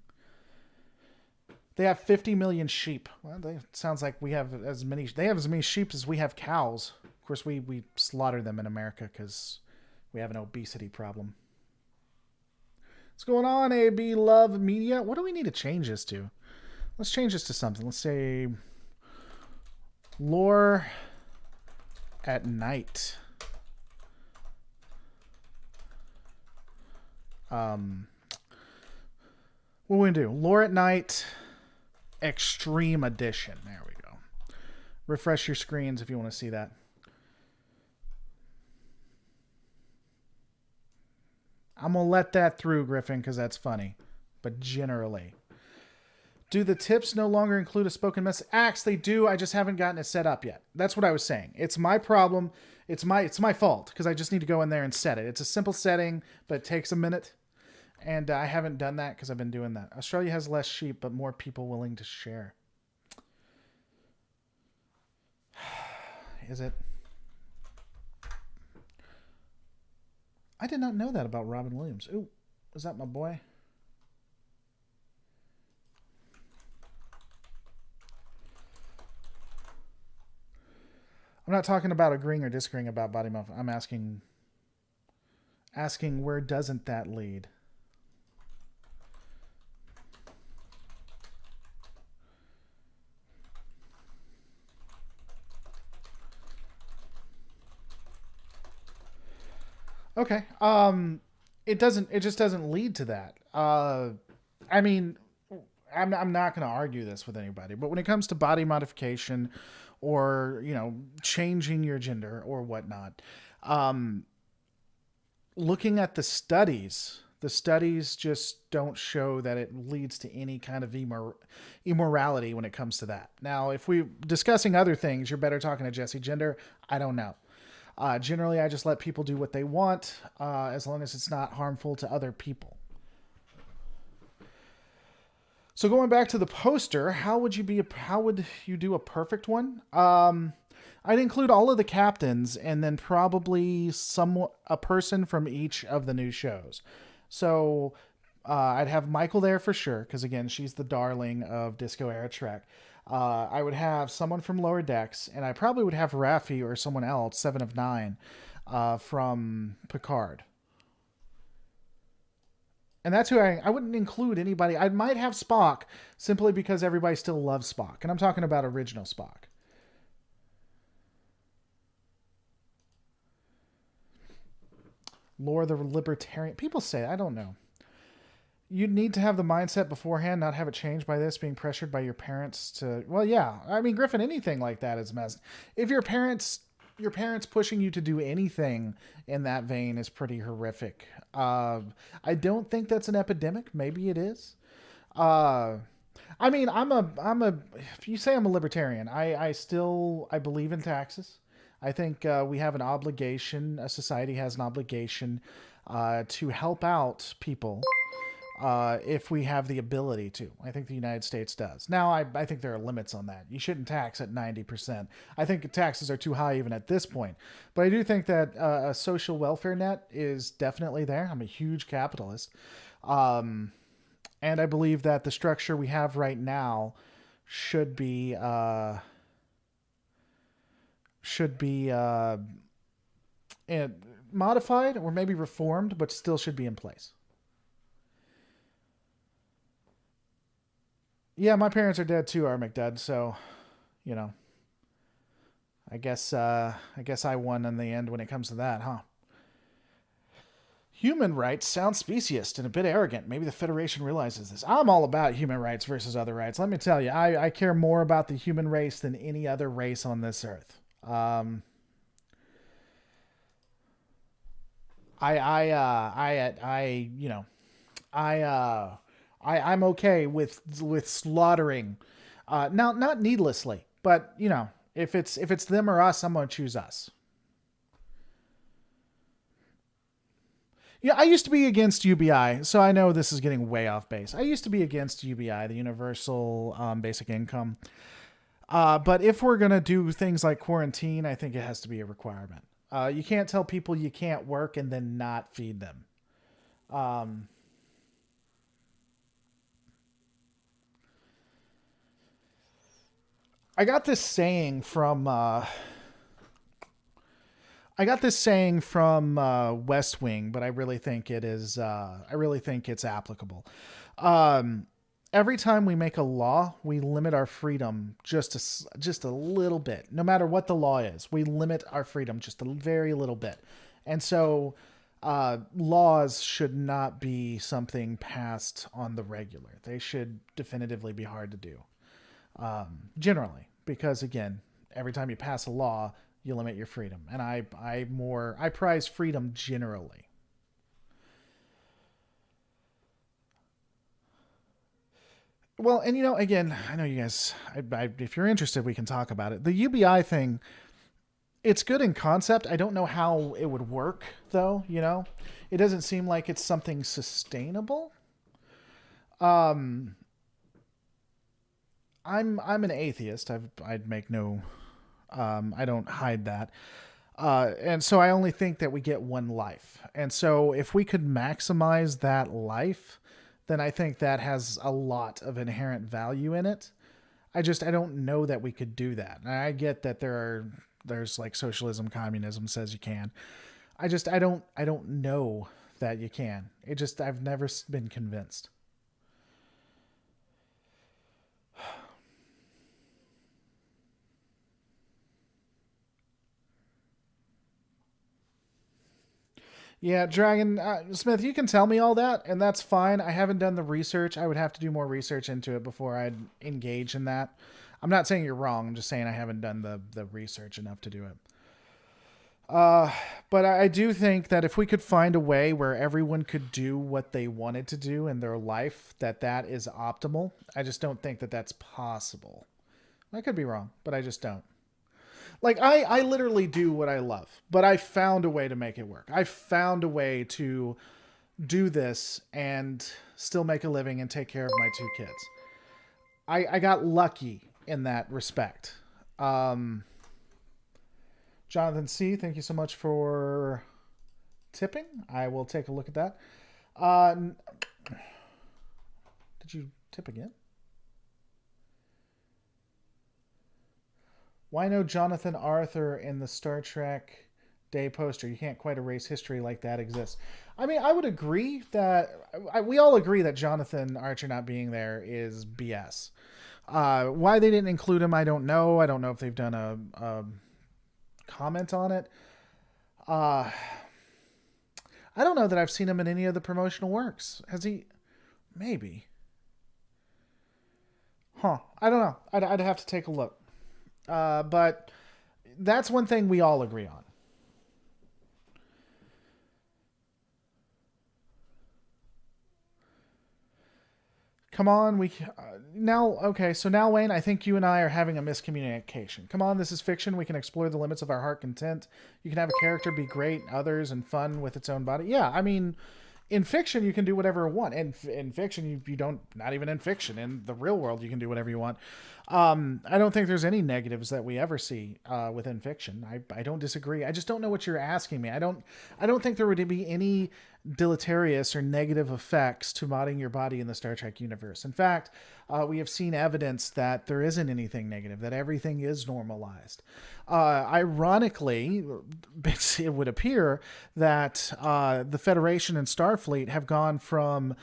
They have 50 million sheep. Well, it sounds like we have as many. They have as many sheep as we have cows. Of course, we slaughter them in America because we have an obesity problem. What's going on, AB Love Media? What do we need to change this to? Let's change this to something. Let's say lore at night. What are we gonna do? Lore at night. Extreme Edition. There we go. Refresh your screens if you want to see that. I'm going to let that through, Griffin, because that's funny. But generally. Do the tips no longer include a spoken message? Axe, they do. I just haven't gotten it set up yet. That's what I was saying. It's my problem. It's my fault because I just need to go in there and set it. It's a simple setting, but it takes a minute. And I haven't done that because I've been doing that. Australia has less sheep, but more people willing to share. Is it? I did not know that about Robin Williams. Ooh, was that my boy? I'm not talking about agreeing or disagreeing about body muffin. I'm asking where doesn't that lead? Okay. It just doesn't lead to that. I mean, I'm not going to argue this with anybody, but when it comes to body modification or, you know, changing your gender or whatnot, looking at the studies just don't show that it leads to any kind of immorality when it comes to that. Now, if we're discussing other things, you're better talking to Jesse Gender. I don't know. Generally, I just let people do what they want, as long as it's not harmful to other people. So going back to the poster, how would you do a perfect one? I'd include all of the captains and then probably a person from each of the new shows. So I'd have Michael there for sure, because again, she's the darling of Disco Era Trek. I would have someone from Lower Decks, and I probably would have Raffi or someone else, 7 of 9, from Picard. And that's who I wouldn't include anybody. I might have Spock simply because everybody still loves Spock. And I'm talking about original Spock. Lore the Libertarian. People say, I don't know. You'd need to have the mindset beforehand, not have it changed by this, being pressured by your parents to. Well, yeah. I mean, Griffin, anything like that is messed. If your parents pushing you to do anything in that vein is pretty horrific. I don't think that's an epidemic. Maybe it is. Uh, I mean, if you say I'm a libertarian, I believe in taxes. I think we have an obligation, a society has an obligation to help out people if we have the ability to. I think the United States does. Now, I think there are limits on that. You shouldn't tax at 90%. I think taxes are too high even at this point. But I do think that a social welfare net is definitely there. I'm a huge capitalist. And I believe that the structure we have right now should be should be modified or maybe reformed, but still should be in place. Yeah, my parents are dead too, R. McDud. So, you know, I guess I won in the end when it comes to that, huh? Human rights sounds speciest and a bit arrogant. Maybe the Federation realizes this. I'm all about human rights versus other rights. Let me tell you, I care more about the human race than any other race on this earth. You know, I, I'm okay with slaughtering, now not needlessly, but you know, if it's them or us, I'm gonna choose us. Yeah, I used to be against UBI, so I know this is getting way off base. I used to be against UBI, the Universal Basic Income. But if we're going to do things like quarantine, I think it has to be a requirement. You can't tell people you can't work and then not feed them. Um, I got this saying from West Wing, but I really think it is. I really think it's applicable. Um, every time we make a law, we limit our freedom just a little bit. No matter what the law is, we limit our freedom just a very little bit. And so, laws should not be something passed on the regular. They should definitively be hard to do. Generally, because again, every time you pass a law, you limit your freedom, and I prize freedom generally. Well, and you know, again, I know you guys. If you're interested, we can talk about it. The UBI thing, it's good in concept. I don't know how it would work, though. You know, it doesn't seem like it's something sustainable. Um, I'm an atheist. I'd make no I don't hide that. And so I only think that we get one life. And so if we could maximize that life, then I think that has a lot of inherent value in it. I don't know that we could do that. And I get that there's like socialism, communism says you can. I don't know that you can. I've never been convinced. Yeah, Dragon Smith, you can tell me all that, and that's fine. I haven't done the research. I would have to do more research into it before I'd engage in that. I'm not saying you're wrong. I'm just saying I haven't done the research enough to do it. Uh, but I do think that if we could find a way where everyone could do what they wanted to do in their life, that is optimal. I just don't think that that's possible. I could be wrong, but I just don't. Like I literally do what I love, but I found a way to make it work. I found a way to do this and still make a living and take care of my 2 kids. I got lucky in that respect. Um, Jonathan C, thank you so much for tipping. I will take a look at that. Uh, did you tip again? Why no Jonathan Arthur in the Star Trek Day poster? You can't quite erase history like that exists. I mean, I would agree that we all agree that Jonathan Archer not being there is BS. Why they didn't include him, I don't know. I don't know if they've done a comment on it. Uh, I don't know that I've seen him in any of the promotional works. Has he? Maybe. Huh. I don't know. I'd have to take a look. But that's one thing we all agree on. Come on, we now okay. So now, Wayne, I think you and I are having a miscommunication. Come on, this is fiction. We can explore the limits of our heart content. You can have a character be great, others, and fun with its own body. Yeah, I mean, in fiction you can do whatever you want. In fiction you don't. Not even in fiction. In the real world you can do whatever you want. I don't think there's any negatives that we ever see within fiction. I don't disagree. I just don't know what you're asking me. I don't think there would be any deleterious or negative effects to modding your body in the Star Trek universe. In fact, we have seen evidence that there isn't anything negative, that everything is normalized. Ironically, it would appear that the Federation and Starfleet have gone from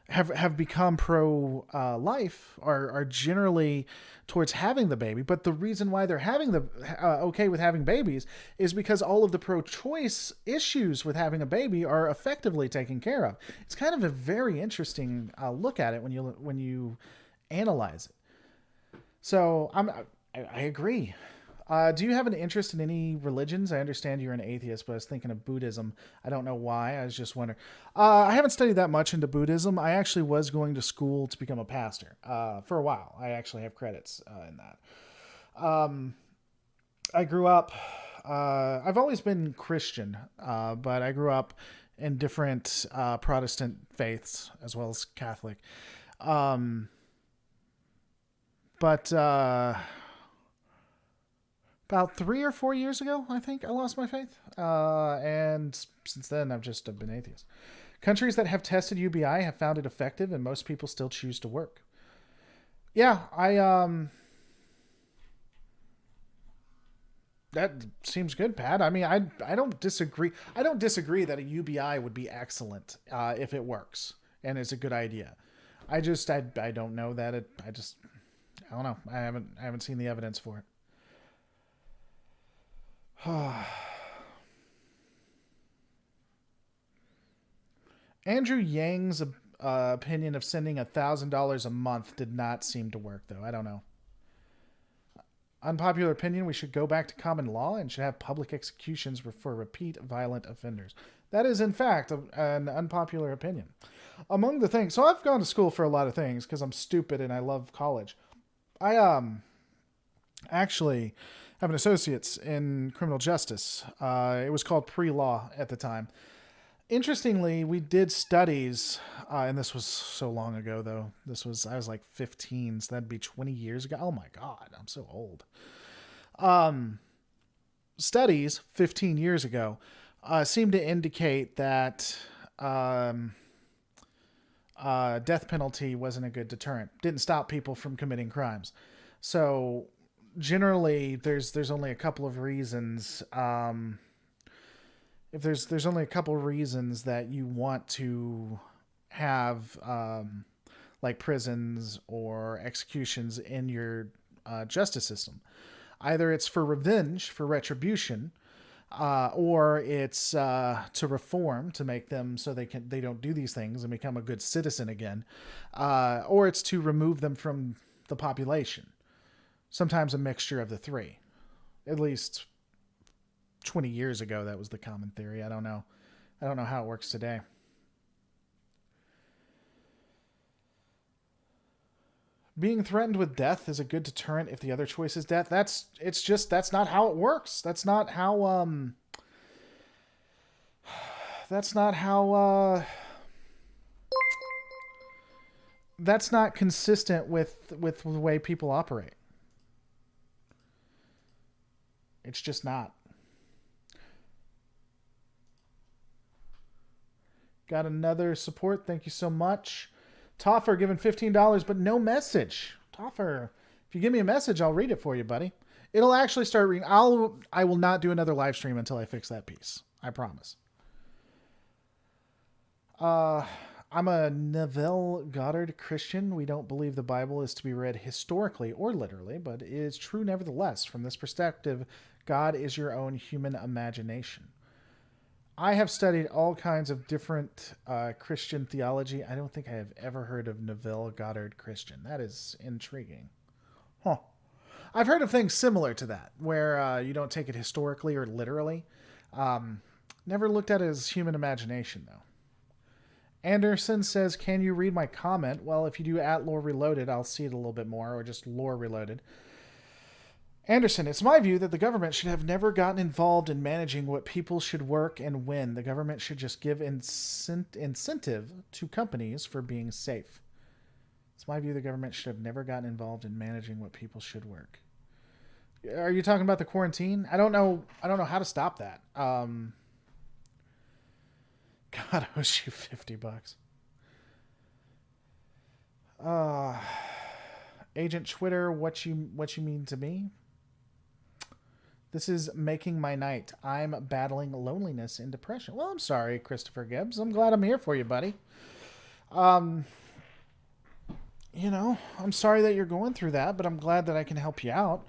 have become pro life, are generally towards having the baby, but the reason why they're having the okay with having babies is because all of the pro-choice issues with having a baby are effectively taken care of. It's kind of a very interesting look at it when you analyze it. So I agree. Do you have an interest in any religions? I understand you're an atheist, but I was thinking of Buddhism. I don't know why. I was just wondering. I haven't studied that much into Buddhism. I actually was going to school to become a pastor for a while. I actually have credits in that. I grew up. I've always been Christian, but I grew up in different Protestant faiths as well as Catholic. But about 3 or 4 years ago, I think I lost my faith. And since then, I've just been atheist. Countries that have tested UBI have found it effective, and most people still choose to work. Yeah, that seems good, Pat. I mean, I don't disagree. I don't disagree that a UBI would be excellent if it works and is a good idea. I don't know that it. I don't know. I haven't seen the evidence for it. Andrew Yang's opinion of sending $1,000 a month did not seem to work, though. I don't know. Unpopular opinion: we should go back to common law and should have public executions for repeat violent offenders. That is, in fact, an unpopular opinion. Among the things, so I've gone to school for a lot of things because I'm stupid and I love college. I actually have an associate's in criminal justice. It was called pre-law at the time. Interestingly, we did studies, and this was so long ago, though. I was like 15, so that'd be 20 years ago. Oh my God, I'm so old. Studies 15 years ago seemed to indicate that death penalty wasn't a good deterrent. Didn't stop people from committing crimes. So generally, there's only a couple of reasons. If there's only a couple of reasons that you want to have like prisons or executions in your justice system. Either it's for revenge, for retribution, or it's to reform, to make them so they don't do these things and become a good citizen again, or it's to remove them from the population. Sometimes a mixture of the three. At least 20 years ago, that was the common theory. I don't know how it works today. Being threatened with death is a good deterrent if the other choice is death. That's not how it works. That's not how that's not consistent with the way people operate. It's just not. Got another support. Thank you so much. Toffer given $15, but no message. Toffer, if you give me a message, I'll read it for you, buddy. It'll actually start reading. I will not do another live stream until I fix that piece. I promise. Uh, I'm a Neville Goddard Christian. We don't believe the Bible is to be read historically or literally, but it is true nevertheless. From this perspective, God is your own human imagination. I have studied all kinds of different Christian theology. I don't think I have ever heard of Neville Goddard Christian. That is intriguing. Huh. I've heard of things similar to that, where you don't take it historically or literally. Never looked at it as human imagination, though. Anderson says, can you read my comment? Well, if you do at lore reloaded, I'll see it a little bit more, or just lore reloaded. Anderson, it's my view that the government should have never gotten involved in managing what people should work and when. The government should just give incentive to companies for being safe. It's my view the government should have never gotten involved in managing what people should work. Are you talking about the quarantine? I don't know how to stop that. God owes you $50. Agent Twitter, what you mean to me? This is making my night. I'm battling loneliness and depression. Well, I'm sorry, Christopher Gibbs. I'm glad I'm here for you, buddy. I'm sorry that you're going through that, but I'm glad that I can help you out.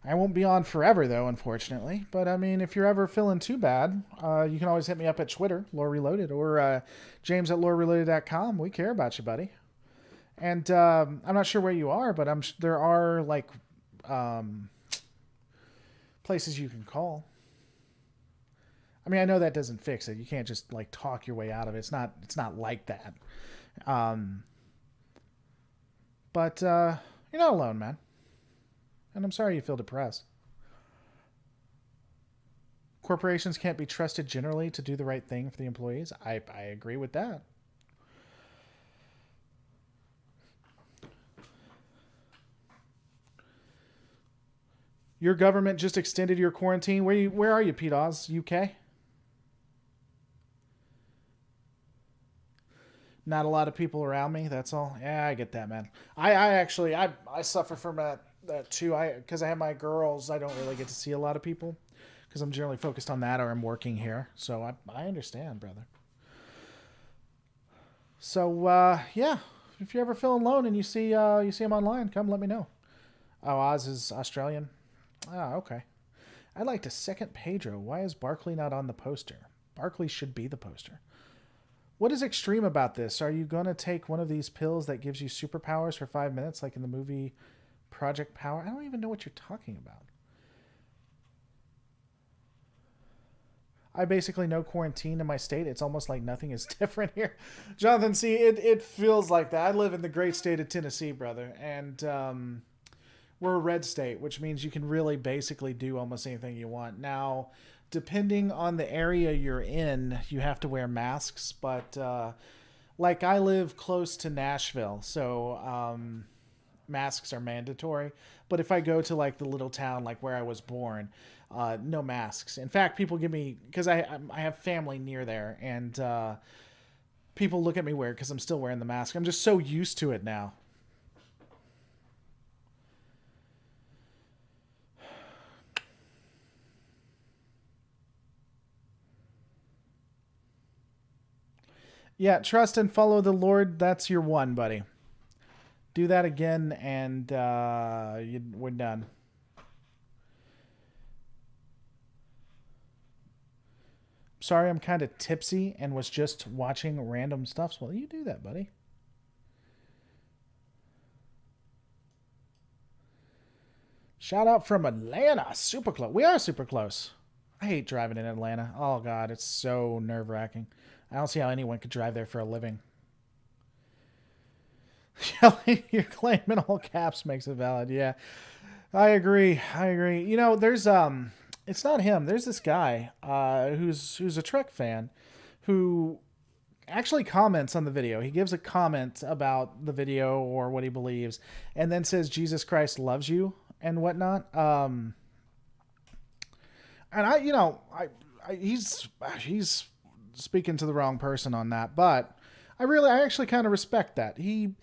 I won't be on forever, though, unfortunately. But, I mean, if you're ever feeling too bad, you can always hit me up at Twitter, Lore Reloaded, or James at lorereloaded.com. We care about you, buddy. And I'm not sure where you are, but there are, like, places you can call. I mean, I know that doesn't fix it. You can't just, like, talk your way out of it. It's not like that. But you're not alone, man. And I'm sorry you feel depressed. Corporations can't be trusted generally to do the right thing for the employees. I agree with that. Your government just extended your quarantine. Where are you, Pete Oz? UK? Not a lot of people around me. That's all. Yeah, I get that, man. I actually suffer from that too. Because I have my girls, I don't really get to see a lot of people because I'm generally focused on that or I'm working here. So I understand, brother. So yeah, if you're ever feeling alone and you see him online, come let me know. Oh, Oz is Australian. Ah, okay. I'd like to second Pedro. Why is Barkley not on the poster? Barkley should be the poster. What is extreme about this? Are you going to take one of these pills that gives you superpowers for 5 minutes, like in the movie Project Power? I don't even know what you're talking about. I basically know quarantine in my state. It's almost like nothing is different here. Jonathan, see, it feels like that. I live in the great state of Tennessee, brother. And we're a red state, which means you can really basically do almost anything you want. Now, depending on the area you're in, you have to wear masks. But like I live close to Nashville, so masks are mandatory. But if I go to like the little town like where I was born, no masks. In fact, people give me, because I have family near there, and people look at me weird because I'm still wearing the mask. I'm just so used to it now. Yeah, trust and follow the Lord. That's your one, buddy. Do that again, and we're done. Sorry, I'm kind of tipsy and was just watching random stuff. Well, you do that, buddy. Shout out from Atlanta. Super close. We are super close. I hate driving in Atlanta. Oh, God, it's so nerve-wracking. I don't see how anyone could drive there for a living. Yelling your claim in all caps makes it valid. Yeah, I agree. You know, there's it's not him. There's this guy who's a Trek fan who actually comments on the video. He gives a comment about the video or what he believes, and then says Jesus Christ loves you and whatnot. And he's speaking to the wrong person on that, but I actually kind of respect that. He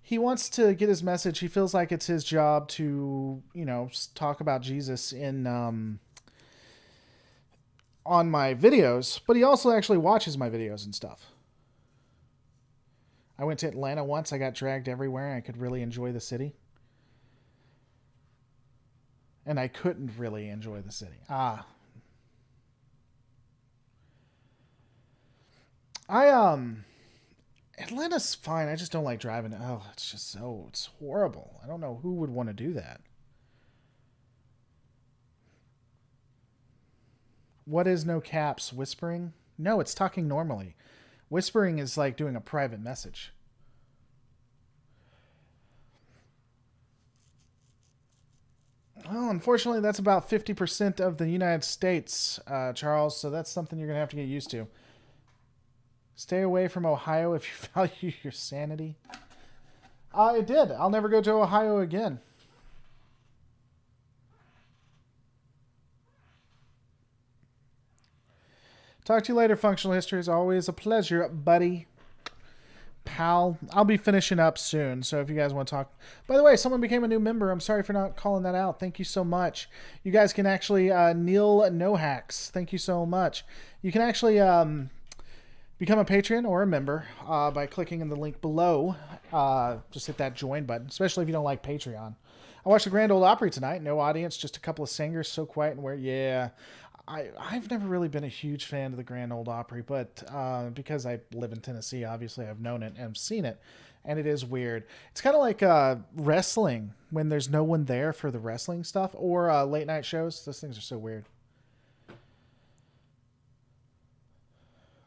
he wants to get his message. He feels like it's his job to, talk about Jesus in on my videos, but he also actually watches my videos and stuff. I went to Atlanta once. I got dragged everywhere. I could really enjoy the city. And I couldn't really enjoy the city. Atlanta's fine. I just don't like driving. Oh, it's horrible. I don't know who would want to do that. What is no caps? Whispering? No, it's talking normally. Whispering is like doing a private message. Well, unfortunately, that's about 50% of the United States, Charles, so that's something you're going to have to get used to. Stay away from Ohio if you value your sanity. It did. I'll never go to Ohio again. Talk to you later, Functional History. Is always a pleasure, buddy. Pal. I'll be finishing up soon, so if you guys want to talk. By the way, someone became a new member. I'm sorry for not calling that out. Thank you so much. You guys can actually, Neil No Hacks. Thank you so much. You can actually become a patron or a member by clicking in the link below. Just hit that join button, especially if you don't like Patreon. I watched the Grand Ole Opry tonight. No audience, just a couple of singers. So quiet and weird. Yeah. I've never really been a huge fan of the Grand Ole Opry, but because I live in Tennessee, obviously I've known it and I've seen it, and it is weird. It's kind of like wrestling when there's no one there for the wrestling stuff, or late night shows. Those things are so weird.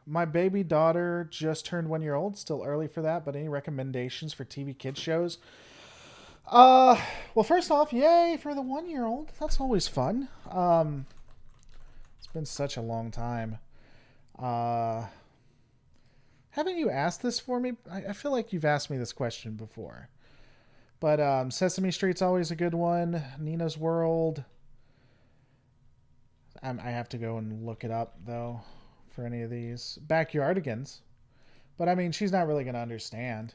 My baby daughter just turned 1 year old. Still early for that, but any recommendations for TV kids shows? Well, first off, yay for the 1 year old. That's always fun. It's been such a long time. Haven't you asked this for me? I feel like you've asked me this question before. But Sesame Street's always a good one. Nina's World. I have to go and look it up, though, for any of these. Backyardigans. But, I mean, she's not really going to understand.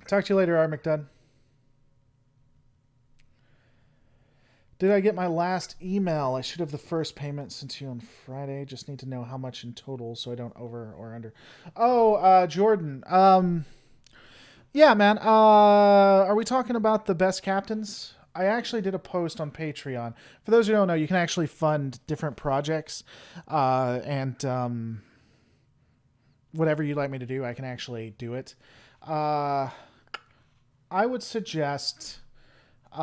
Talk to you later, R. McDunn. Did I get my last email? I should have the first payment sent to you on Friday. Just need to know how much in total so I don't over or under. Oh, Jordan. Yeah, man. Are we talking about the best captains? I actually did a post on Patreon. For those who don't know, you can actually fund different projects. And whatever you'd like me to do, I can actually do it. I would suggest, just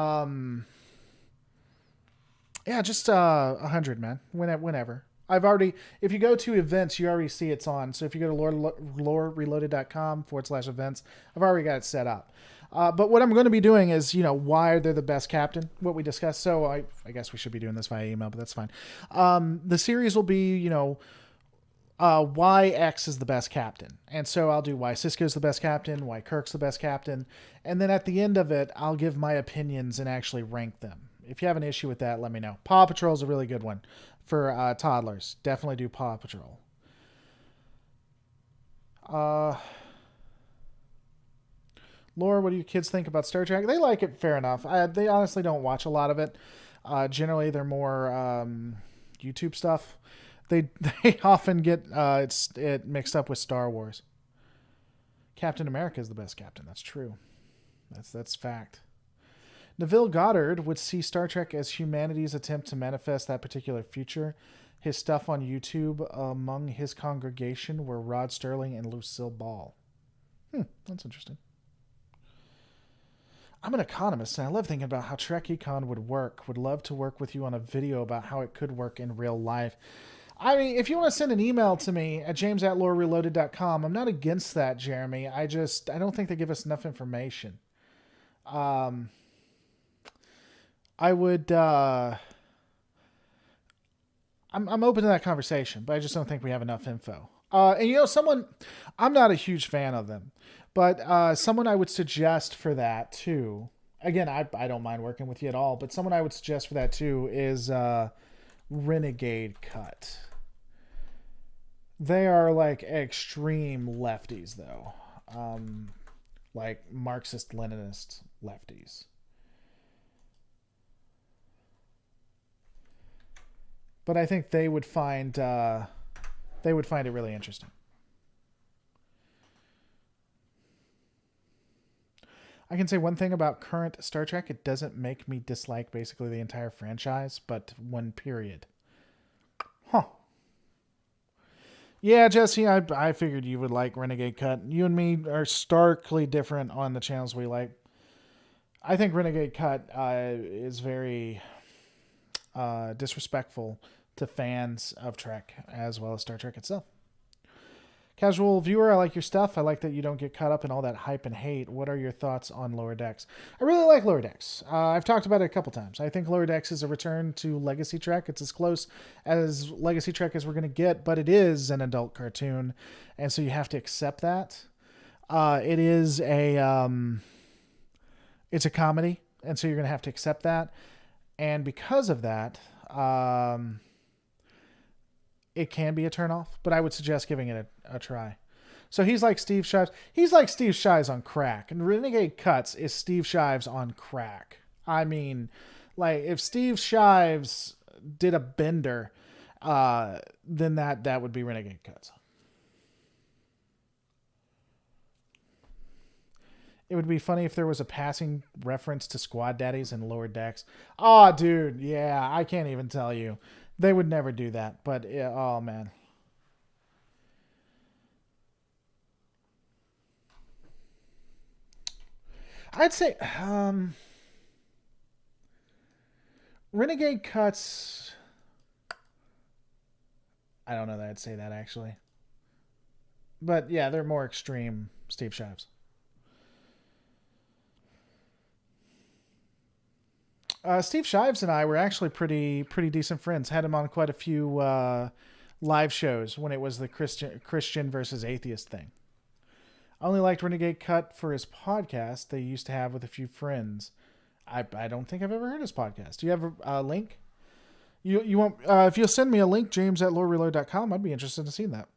100, man. Whenever. I've already, if you go to events, you already see it's on. So if you go to lorereloaded.com/events, I've already got it set up. But what I'm going to be doing is, why they're the best captain, what we discussed. So I guess we should be doing this via email, but that's fine. The series will be, why X is the best captain. And so I'll do why Cisco's the best captain, why Kirk's the best captain. And then at the end of it, I'll give my opinions and actually rank them. If you have an issue with that, let me know. Paw Patrol is a really good one for toddlers. Definitely do Paw Patrol. Laura, what do you kids think about Star Trek? They like it, fair enough. They honestly don't watch a lot of it. Generally, they're more YouTube stuff. They often get it mixed up with Star Wars. Captain America is the best captain. That's true. That's fact. Neville Goddard would see Star Trek as humanity's attempt to manifest that particular future. His stuff on YouTube among his congregation were Rod Sterling and Lucille Ball. That's interesting. I'm an economist, and I love thinking about how Trek Econ would work. Would love to work with you on a video about how it could work in real life. I mean, if you want to send an email to me at james@lorereloaded.com, I'm not against that, Jeremy. I don't think they give us enough information. I would, I'm open to that conversation, but I just don't think we have enough info. And someone, I'm not a huge fan of them, but someone I would suggest for that too, again, I don't mind working with you at all, but someone I would suggest for that too is Renegade Cut. They are like extreme lefties, though. Like Marxist Leninist lefties. But I think they would find it really interesting. I can say one thing about current Star Trek: it doesn't make me dislike basically the entire franchise, but one period. Huh. Yeah, Jesse, I figured you would like Renegade Cut. You and me are starkly different on the channels we like. I think Renegade Cut is very disrespectful to fans of Trek as well as Star Trek itself. Casual viewer, I like your stuff. I like that you don't get caught up in all that hype and hate. What are your thoughts on Lower Decks? I really like Lower Decks. I've talked about it a couple times. I think Lower Decks is a return to Legacy Trek. It's as close as Legacy Trek as we're going to get, but it is an adult cartoon, and so you have to accept that. It is it's a comedy, and so you're going to have to accept that. And because of that, it can be a turnoff, but I would suggest giving it a try. So he's like Steve Shives. He's like Steve Shives on crack. And Renegade Cuts is Steve Shives on crack. I mean, like, if Steve Shives did a bender, then that would be Renegade Cuts. It would be funny if there was a passing reference to Squad Daddies and Lower Decks. Oh, dude, yeah, I can't even tell you. They would never do that, but oh man. I'd say Renegade Cuts. I don't know that I'd say that actually. But yeah, they're more extreme Steve Shives. Steve Shives and I were actually pretty decent friends. Had him on quite a few live shows when it was the Christian versus atheist thing. I only liked Renegade Cut for his podcast they used to have with a few friends. I don't think I've ever heard his podcast. Do you have a link? You want if you'll send me a link, james@lorereload.com, I'd be interested in seeing that.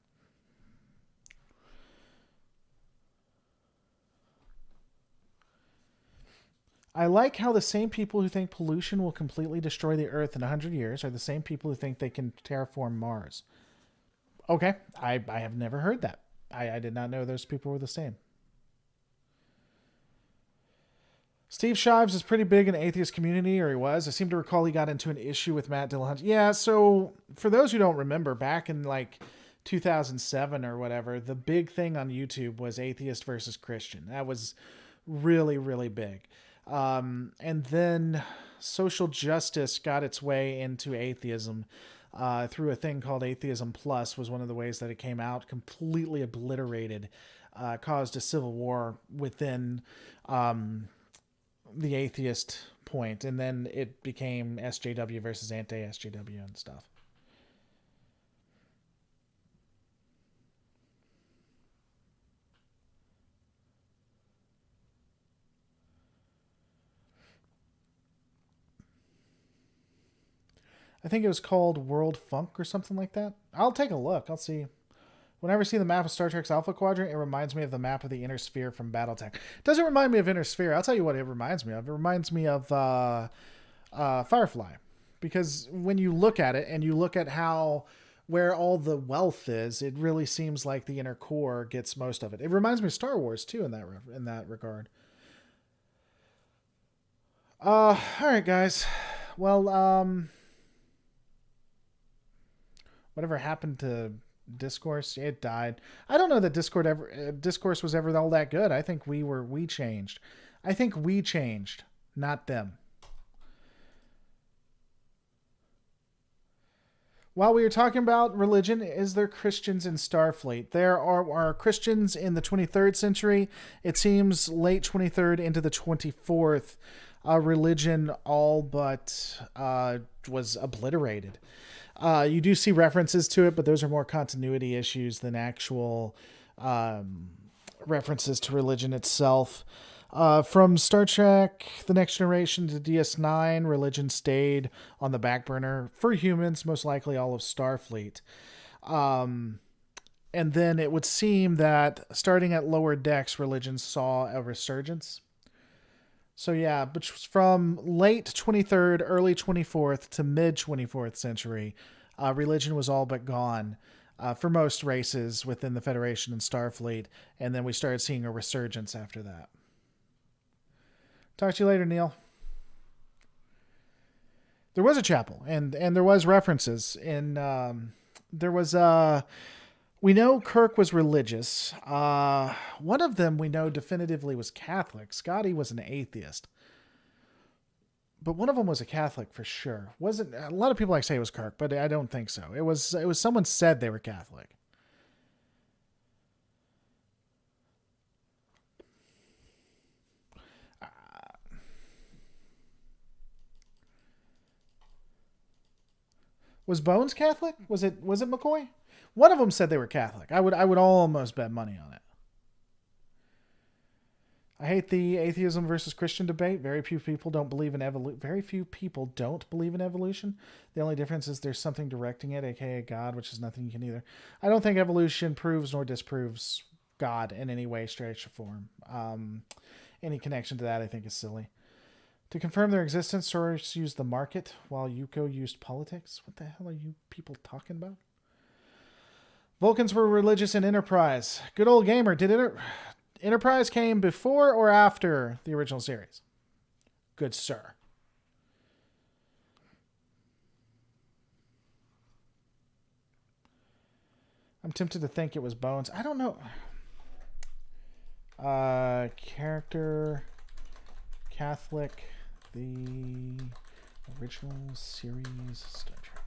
I like how the same people who think pollution will completely destroy the Earth in 100 years are the same people who think they can terraform Mars. Okay, I have never heard that. I did not know those people were the same. Steve Shives is pretty big in the atheist community, or he was. I seem to recall he got into an issue with Matt Dillahunty. Yeah, so for those who don't remember, back in like 2007 or whatever, the big thing on YouTube was atheist versus Christian. That was really, really big. And then social justice got its way into atheism through a thing called Atheism Plus was one of the ways that it came out, completely obliterated, caused a civil war within the atheist point, and then it became SJW versus anti-SJW and stuff. I think it was called World Funk or something like that. I'll take a look. I'll see. Whenever I see the map of Star Trek's Alpha Quadrant, it reminds me of the map of the Inner Sphere from Battletech. It doesn't remind me of Inner Sphere. I'll tell you what it reminds me of. It reminds me of Firefly. Because when you look at it and you look at where all the wealth is, it really seems like the inner core gets most of it. It reminds me of Star Wars too in that regard. All right, guys. Well, whatever happened to Discourse? It died. I don't know that Discourse was ever all that good. I think we changed. I think we changed, not them. While we were talking about religion, is there Christians in Starfleet? There are Christians in the 23rd century. It seems late 23rd into the 24th. Religion all but was obliterated. You do see references to it, but those are more continuity issues than actual references to religion itself. From Star Trek The Next Generation to DS9, religion stayed on the back burner for humans, most likely all of Starfleet. Um, and then it would seem that starting at lower decks, religion saw a resurgence. So yeah, but from late 23rd, early 24th to mid 24th century, religion was all but gone for most races within the Federation and Starfleet, and then we started seeing a resurgence after that. Talk to you later, Neil. There was a chapel, and there was references in. There was we know Kirk was religious. One of them we know definitively was Catholic. Scotty was an atheist. But one of them was a Catholic for sure. Wasn't a lot of people like say it was Kirk, but I don't think so. It was someone said they were Catholic. Was Bones Catholic? Was it McCoy? One of them said they were Catholic. I would almost bet money on it. I hate the atheism versus Christian debate. Very few people don't believe in evolution. Very few people don't believe in evolution. The only difference is there's something directing it, aka God, which is nothing you can either. I don't think evolution proves nor disproves God in any way, stretch, or form. Any connection to that, I think, is silly. To confirm their existence, Soros used the market while Yuko used politics. What the hell are you people talking about? Vulcans were religious in Enterprise. Good old gamer. Did Enterprise came before or after the original series? Good sir. I'm tempted to think it was Bones. I don't know. Character Catholic, the original series Star Trek.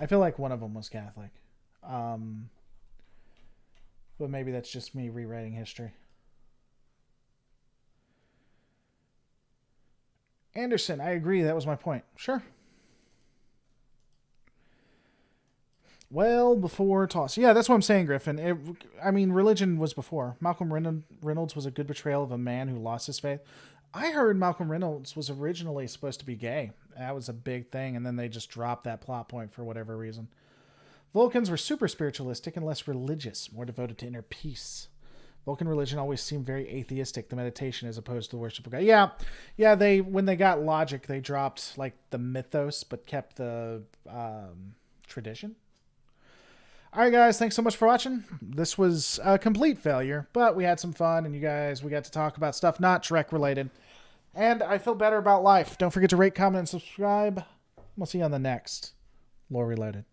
I feel like one of them was Catholic. But maybe that's just me rewriting history. Anderson, I agree. That was my point. Sure. Well, before toss. Yeah, that's what I'm saying, Griffin. Religion was before. Malcolm Reynolds was a good portrayal of a man who lost his faith. I heard Malcolm Reynolds was originally supposed to be gay. That was a big thing, and then they just dropped that plot point for whatever reason. Vulcans were super spiritualistic and less religious, more devoted to inner peace. Vulcan religion always seemed very atheistic, the meditation as opposed to the worship of God. Yeah, when they got logic, they dropped like the mythos, but kept the tradition. All right, guys, thanks so much for watching. This was a complete failure, but we had some fun, and we got to talk about stuff not Trek related. And I feel better about life. Don't forget to rate, comment, and subscribe. We'll see you on the next Lore Reloaded.